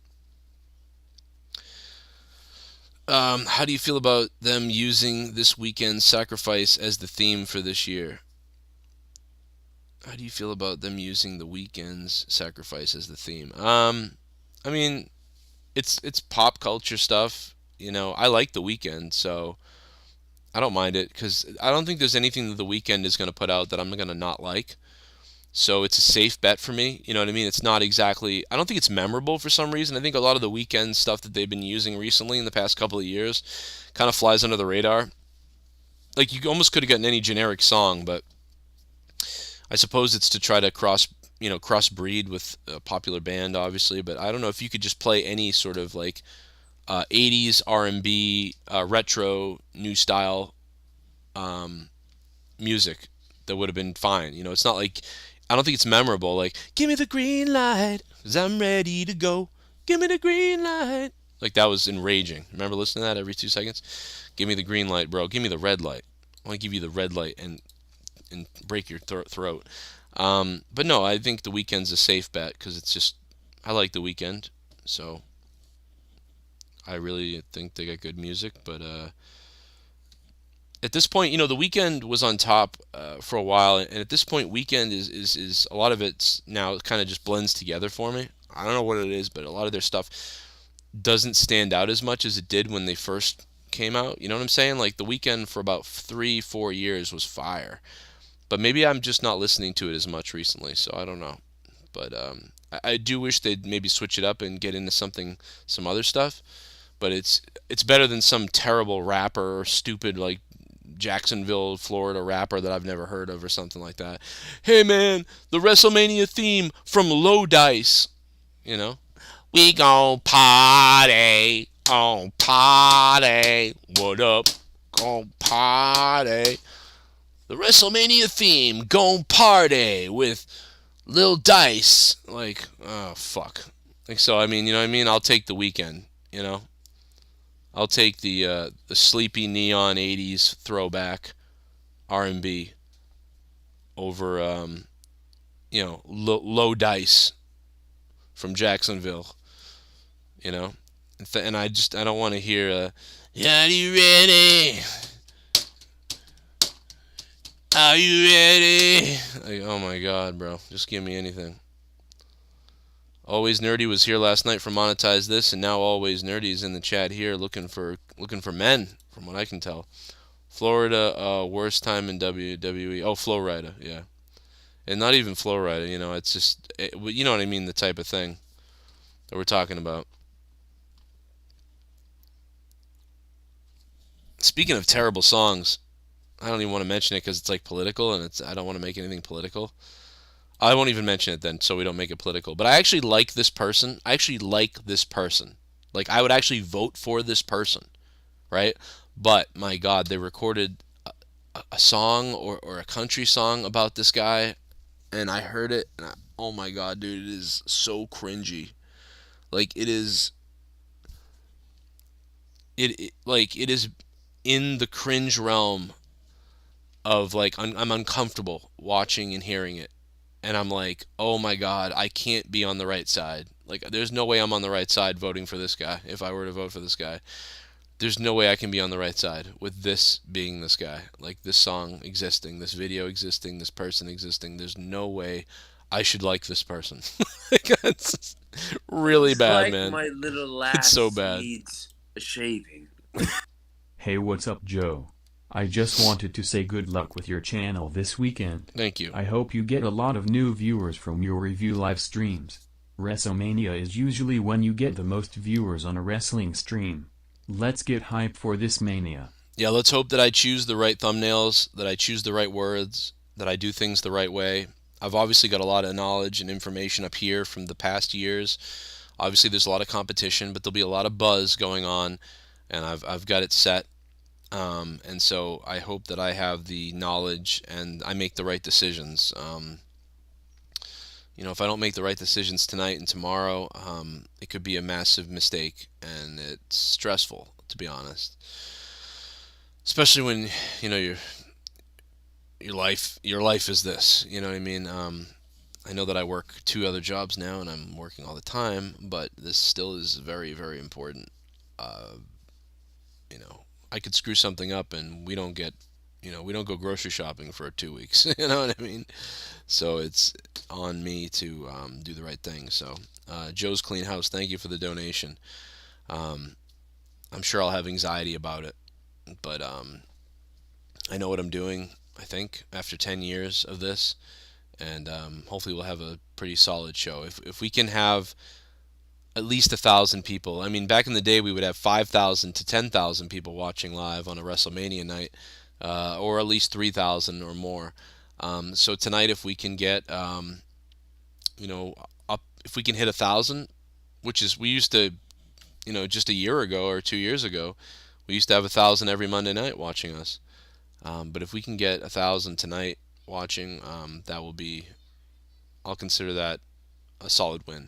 [SPEAKER 2] How do you feel about them using this weekend's sacrifice as the theme for this year? How do you feel about them using the weekend's sacrifice as the theme? It's pop culture stuff. I like the Weeknd, so I don't mind it, because I don't think there's anything that the Weeknd is going to put out that I'm going to not like. So it's a safe bet for me. You know what I mean? It's not exactly... I don't think it's memorable for some reason. I think a lot of the Weeknd stuff that they've been using recently in the past couple of years kind of flies under the radar. Like, you almost could have gotten any generic song, but I suppose it's to try to crossbreed with a popular band, obviously. But I don't know if you could just play any sort of 80s R&B, retro, new style music. That would have been fine. It's not like... I don't think it's memorable. Like, give me the green light, 'cause I'm ready to go. Give me the green light. Like, that was enraging. Remember listening to that every 2 seconds? Give me the green light, bro. Give me the red light. I want to give you the red light and break your throat. But no, I think the Weeknd's a safe bet, because it's just... I like the Weeknd, so... I really think they got good music, but... At this point, the Weeknd was on top for a while, and at this point, Weeknd is a lot of it's now kind of just blends together for me. I don't know what it is, but a lot of their stuff doesn't stand out as much as it did when they first came out. You know what I'm saying? Like, the Weeknd for about 3-4 years was fire, but maybe I'm just not listening to it as much recently, so I don't know. But I do wish they'd maybe switch it up and get into some other stuff. But it's better than some terrible rapper or stupid Jacksonville, Florida rapper that I've never heard of or something like that. Hey man, the WrestleMania theme from Low Dice. We gon' party, what up, gon' party. The WrestleMania theme, gon' party with Lil Dice. Oh fuck. So I mean, I'll take the Weeknd, I'll take the sleepy neon 80s throwback R&B over Low Dice from Jacksonville, and I don't want to hear are you ready? Are Are you ready? Like, oh my god, bro. Just give me anything. Always Nerdy was here last night for Monetize This, and now Always Nerdy is in the chat here looking for men, from what I can tell. Florida, worst time in WWE. Oh, Flow Rida, yeah. And not even Flow Rida, you know, it's just, you know what I mean, the type of thing that we're talking about. Speaking of terrible songs, I don't even want to mention it because it's like political, and I don't want to make anything political. I won't even mention it then, so we don't make it political. But I actually like this person. Like, I would actually vote for this person, right? But, my God, they recorded a song or a country song about this guy, and I heard it, and oh my God, dude, it is so cringy. Like, it is in the cringe realm of, like, I'm uncomfortable watching and hearing it. And I'm like, oh my God, I can't be on the right side. Like, there's no way I'm on the right side voting for this guy. If I were to vote for this guy, there's no way I can be on the right side with this being this guy. Like, this song existing, this video existing, this person existing. There's no way I should like this person. It's really bad,
[SPEAKER 3] like
[SPEAKER 2] man.
[SPEAKER 3] My little lass
[SPEAKER 2] It's so bad.
[SPEAKER 3] Needs a shaving.
[SPEAKER 4] Hey, what's up, Joe? I just wanted to say good luck with your channel this weekend.
[SPEAKER 2] Thank you.
[SPEAKER 4] I hope you get a lot of new viewers from your review live streams. Wrestlemania is usually when you get the most viewers on a wrestling stream. Let's get hype for this mania.
[SPEAKER 2] Yeah, let's hope that I choose the right thumbnails, that I choose the right words, that I do things the right way. I've obviously got a lot of knowledge and information up here from the past years. Obviously, there's a lot of competition, but there'll be a lot of buzz going on, and I've got it set. And so I hope that I have the knowledge and I make the right decisions. You know, if I don't make the right decisions tonight and tomorrow, it could be a massive mistake, and it's stressful, to be honest. Especially when, you know, your life is this. You know what I mean? I know that I work 2 other jobs now, and I'm working all the time, but this still is very, very important. You know, I could screw something up and we don't go grocery shopping for 2 weeks. You know what I mean? So it's on me to do the right thing. So Joe's Clean House, thank you for the donation. I'm sure I'll have anxiety about it, but I know what I'm doing, I think, after 10 years of this, and hopefully we'll have a pretty solid show. If we can have at least 1,000 people. I mean, back in the day, we would have 5,000 to 10,000 people watching live on a WrestleMania night, or at least 3,000 or more. So tonight, if we can get, you know, up, if we can hit 1,000, which is, we used to, you know, just a year ago or 2 years ago, we used to have 1,000 every Monday night watching us. But if we can get 1,000 tonight watching, that will be, I'll consider that a solid win,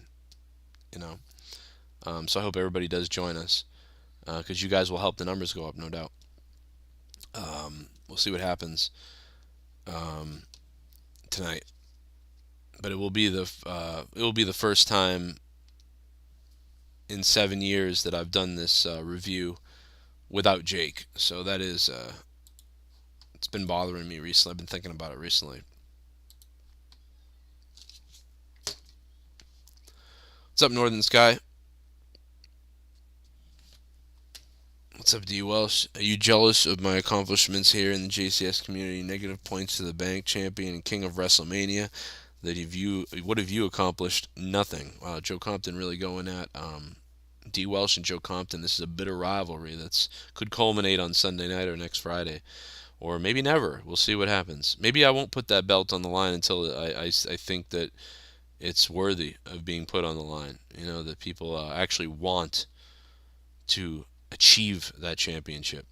[SPEAKER 2] you know. So I hope everybody does join us, because you guys will help the numbers go up, no doubt. We'll see what happens tonight, but it will be the first time in 7 years that I've done this review without Jake. So that is it's been bothering me recently. I've been thinking about it recently. What's up, Northern Sky? What's up, D. Welsh? Are you jealous of my accomplishments here in the JCS community? Negative points to the bank, champion and king of WrestleMania. What have you accomplished? Nothing. Wow, Joe Compton really going at D. Welsh and Joe Compton. This is a bitter rivalry that's could culminate on Sunday night or next Friday, or maybe never. We'll see what happens. Maybe I won't put that belt on the line until I think that it's worthy of being put on the line. You know, that people actually want to achieve that championship.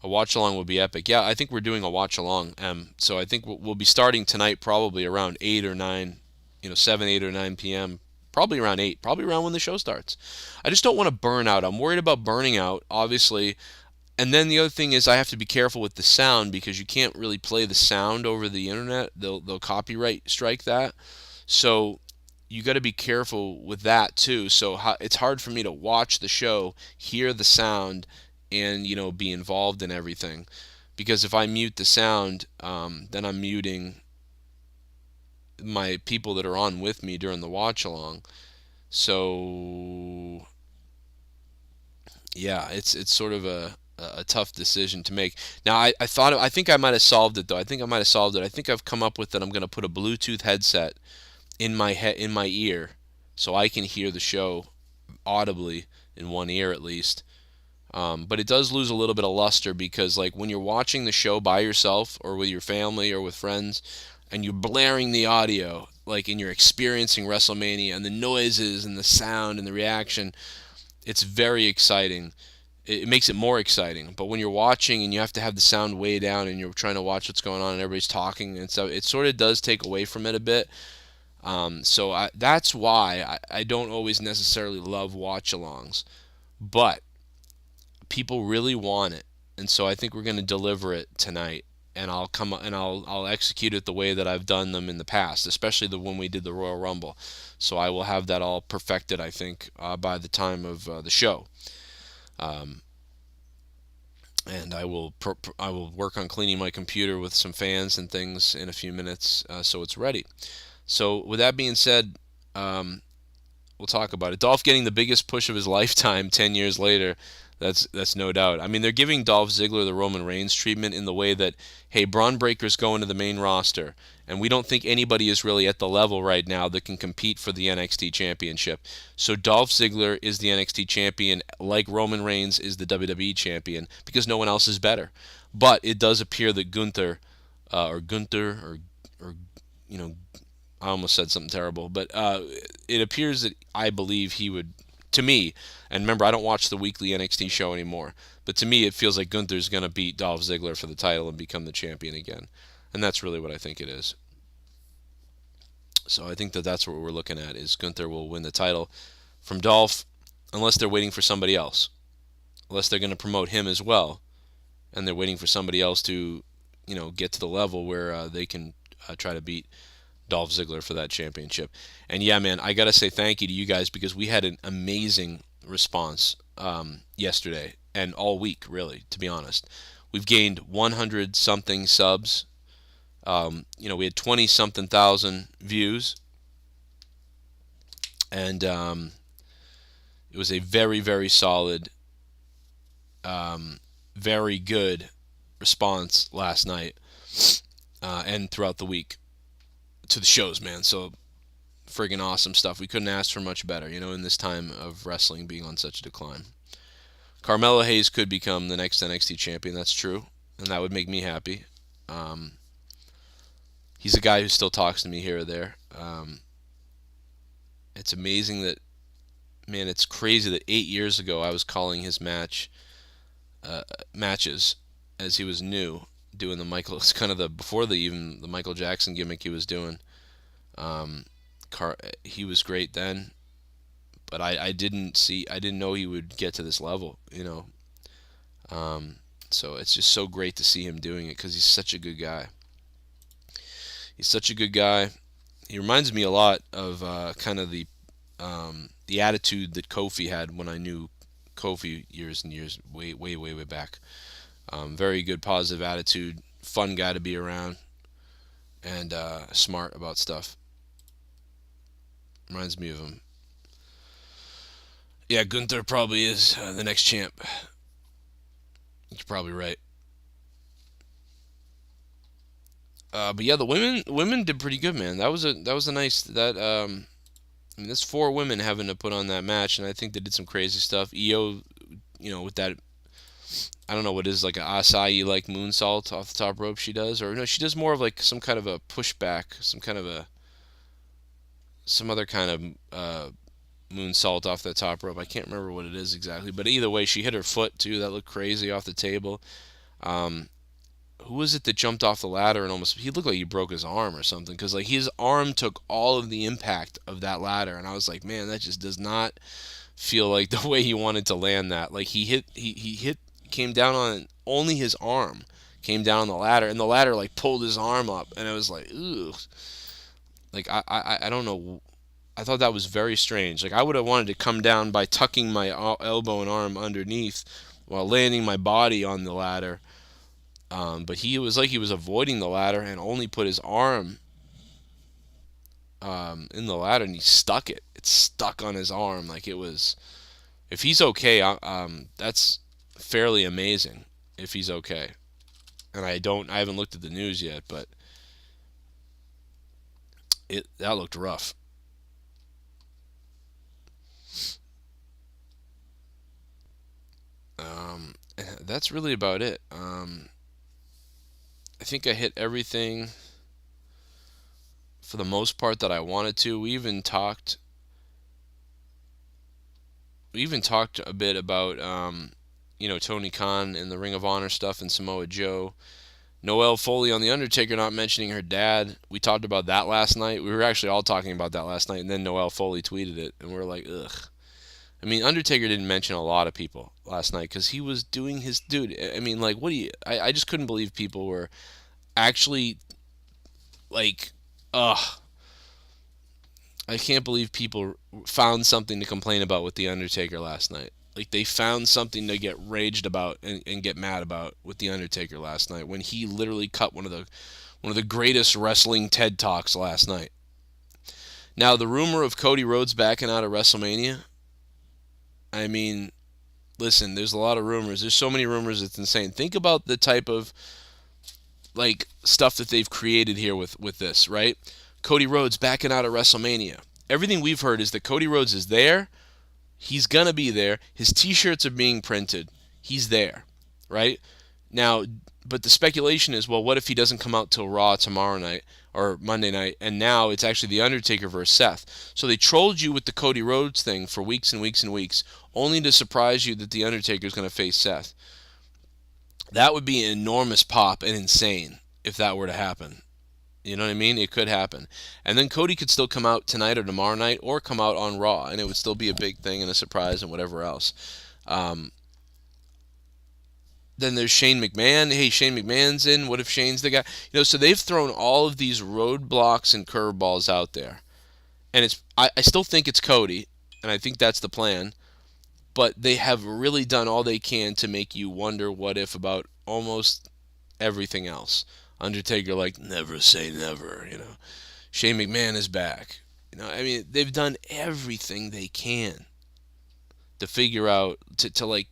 [SPEAKER 2] A watch along would be epic. Yeah, I think we're doing a watch along. So I think we'll be starting tonight probably around 8 or 9, 7, 8 or 9 p.m. Probably around 8, probably around when the show starts. I just don't want to burn out. I'm worried about burning out, obviously. And then the other thing is I have to be careful with the sound, because you can't really play the sound over the internet. They'll copyright strike that. So you got to be careful with that too. So it's hard for me to watch the show, hear the sound, and be involved in everything, because if I mute the sound, then I'm muting my people that are on with me during the watch along. So yeah, it's sort of a tough decision to make. Now I think I might have solved it though. I think I've come up with that I'm going to put a Bluetooth headset in my ear so I can hear the show audibly in one ear at least. But it does lose a little bit of luster because like when you're watching the show by yourself or with your family or with friends and you're blaring the audio like and you're experiencing Wrestlemania and the noises and the sound and the reaction, it's very exciting. It makes it more exciting. But when you're watching and you have to have the sound way down and you're trying to watch what's going on and everybody's talking and stuff, it sort of does take away from it a bit. So that's why I don't always necessarily love watch-alongs. But people really want it, and so I think we're going to deliver it tonight. And I'll execute it the way that I've done them in the past, especially when we did the Royal Rumble. So I will have that all perfected, I think, by the time of the show. And I will work on cleaning my computer with some fans and things in a few minutes, so it's ready. So with that being said, we'll talk about it. Dolph getting the biggest push of his lifetime 10 years later. That's no doubt. I mean, they're giving Dolph Ziggler the Roman Reigns treatment in the way that, hey, Braun Breaker's going to the main roster, and we don't think anybody is really at the level right now that can compete for the NXT Championship. So Dolph Ziggler is the NXT Champion like Roman Reigns is the WWE Champion because no one else is better. But it does appear that Gunther, or you know, I almost said something terrible, but it appears that I believe he would, to me, and remember, I don't watch the weekly NXT show anymore, but to me, it feels like Gunther's going to beat Dolph Ziggler for the title and become the champion again. And that's really what I think it is. So I think that's what we're looking at, is Gunther will win the title from Dolph, unless they're waiting for somebody else. Unless they're going to promote him as well, and they're waiting for somebody else to, get to the level where they can try to beat Dolph Ziggler for that championship. And yeah, man, I gotta say thank you to you guys because we had an amazing response yesterday and all week, really, to be honest. We've gained 100 something subs. We had 20 something thousand views, and it was a very, very solid, very good response last night and throughout the week to the shows, man. So friggin' awesome stuff. We couldn't ask for much better, in this time of wrestling being on such a decline. Carmelo Hayes could become the next NXT champion. That's true, and that would make me happy. He's a guy who still talks to me here or there. It's amazing that, man, it's crazy that 8 years ago I was calling his matches as he was new, doing the Michael. It's kind of before the Michael Jackson gimmick he was doing. He was great then, but I didn't know he would get to this level, So it's just so great to see him doing it because he's such a good guy. He's such a good guy. He reminds me a lot of kind of the attitude that Kofi had when I knew Kofi years and years, way, way, way, way back. Very good, positive attitude, fun guy to be around, and smart about stuff. Reminds me of him. Yeah, Gunther probably is the next champ. You're probably right. But yeah, the women did pretty good, man. That was a nice there's 4 women having to put on that match, and I think they did some crazy stuff. Io, with that, I don't know what it is, like an acai like moonsault off the top rope she does, or no, she does more of like some kind of a pushback, some other kind of moonsault off the top rope. I can't remember what it is exactly, but either way, she hit her foot too. That looked crazy off the table. Who was it that jumped off the ladder and he looked like he broke his arm or something, because like his arm took all of the impact of that ladder, and I was like, man, that just does not feel like the way he wanted to land that. Like he came down on only his arm, came down on the ladder, and the ladder like pulled his arm up, and it was like, ooh. Like I don't know. I thought that was very strange. Like I would have wanted to come down by tucking my elbow and arm underneath while landing my body on the ladder. But he was like he was avoiding the ladder and only put his arm in the ladder, and he stuck it. It's stuck on his arm. Like, it was. If he's okay, that's fairly amazing. If he's okay, and I haven't looked at the news yet, but that looked rough. That's really about it. I think I hit everything for the most part that I wanted to. We even talked a bit about Tony Khan and the Ring of Honor stuff and Samoa Joe. Noelle Foley on The Undertaker not mentioning her dad. We talked about that last night. We were actually all talking about that last night, and then Noelle Foley tweeted it, and we were like, ugh. I mean, Undertaker didn't mention a lot of people last night because he was doing his dude. I mean, like, what do you? I just couldn't believe people were actually like, ugh. I can't believe people found something to complain about with The Undertaker last night. Like, they found something to get raged about and get mad about with The Undertaker last night when he literally cut one of the greatest wrestling TED Talks last night. Now, the rumor of Cody Rhodes backing out of WrestleMania, I mean, listen, there's a lot of rumors. There's so many rumors, it's insane. Think about the type of, like, stuff that they've created here with this, right? Cody Rhodes backing out of WrestleMania. Everything we've heard is that Cody Rhodes is there. He's going to be there. His t-shirts are being printed. He's there, right? Now, but the speculation is, well, what if he doesn't come out till Raw tomorrow night or Monday night, and now it's actually The Undertaker versus Seth. So they trolled you with the Cody Rhodes thing for weeks and weeks and weeks, only to surprise you that The Undertaker is going to face Seth. That would be an enormous pop and insane if that were to happen. You know what I mean? It could happen. And then Cody could still come out tonight or tomorrow night or come out on Raw, and it would still be a big thing and a surprise and whatever else. Then there's Shane McMahon. Hey, Shane McMahon's in. What if Shane's the guy? So they've thrown all of these roadblocks and curveballs out there. And I still think it's Cody, and I think that's the plan. But they have really done all they can to make you wonder what if about almost everything else. Undertaker, like, never say never, Shane McMahon is back. I mean, they've done everything they can to figure out, to like,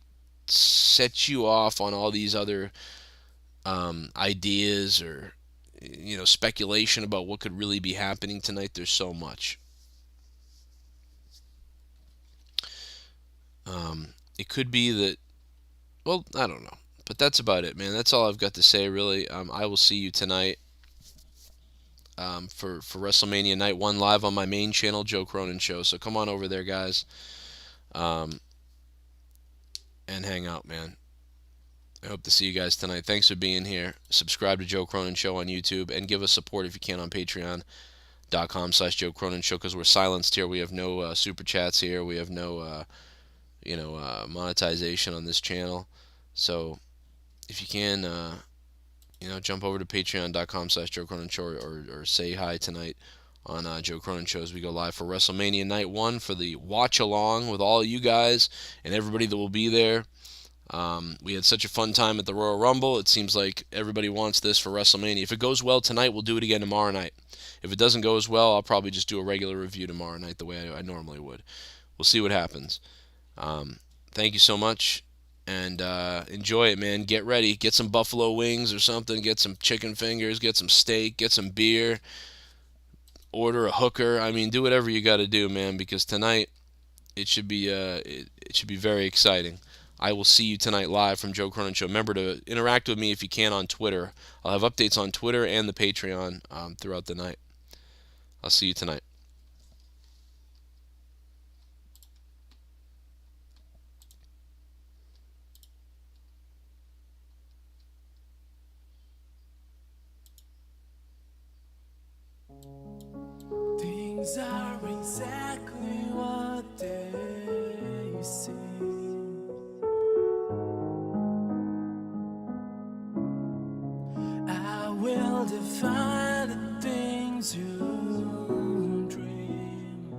[SPEAKER 2] set you off on all these other ideas or, speculation about what could really be happening tonight. There's so much. It could be that, well, I don't know. But that's about it, man. That's all I've got to say, really. I will see you tonight for WrestleMania Night 1 live on my main channel, Joe Cronin Show. So come on over there, guys, and hang out, man. I hope to see you guys tonight. Thanks for being here. Subscribe to Joe Cronin Show on YouTube, and give us support if you can on Patreon.com/Joe Cronin Show, because we're silenced here. We have no super chats here. We have no, monetization on this channel. So if you can, jump over to patreon.com/Joe Cronin Show or say hi tonight on Joe Cronin Show as we go live for WrestleMania Night 1 for the watch along with all you guys and everybody that will be there. We had such a fun time at the Royal Rumble. It seems like everybody wants this for WrestleMania. If it goes well tonight, we'll do it again tomorrow night. If it doesn't go as well, I'll probably just do a regular review tomorrow night the way I normally would. We'll see what happens. Thank you so much. And enjoy it, man. Get ready. Get some buffalo wings or something. Get some chicken fingers. Get some steak. Get some beer. Order a hooker. I mean, do whatever you got to do, man, because tonight it should be very exciting. I will see you tonight live from Joe Cronin Show. Remember to interact with me if you can on Twitter. I'll have updates on Twitter and the Patreon throughout the night. I'll see you tonight.
[SPEAKER 1] Things are exactly what they seem. I will define the things you dream.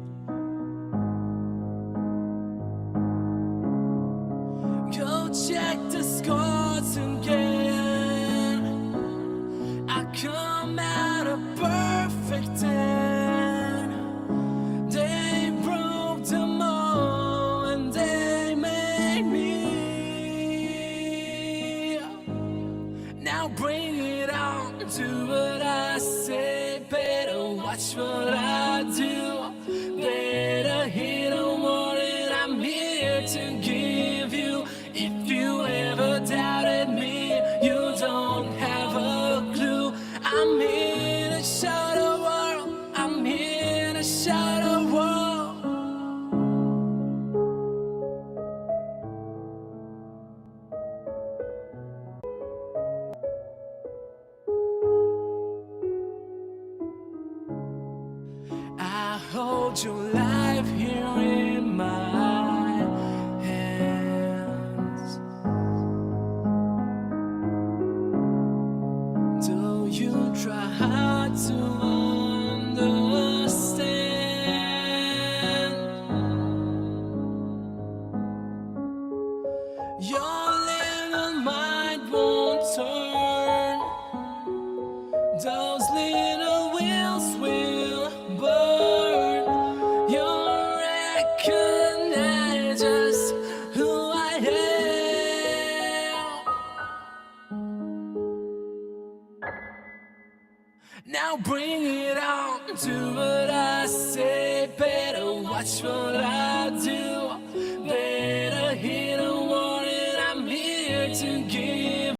[SPEAKER 1] Go check the scores and get Now bring it on, do what I say. Better watch what I do. Better hit a warning I'm here to give you. If you ever doubted me, you don't have a clue. I'm here to show the world. I'm here to show the world. I hold your life here in my hands. Do you try hard to understand? Your little mind won't turn. Those little wheels will burn. You'll recognize just who I am. Now bring it on, do what I say. Better watch what I do.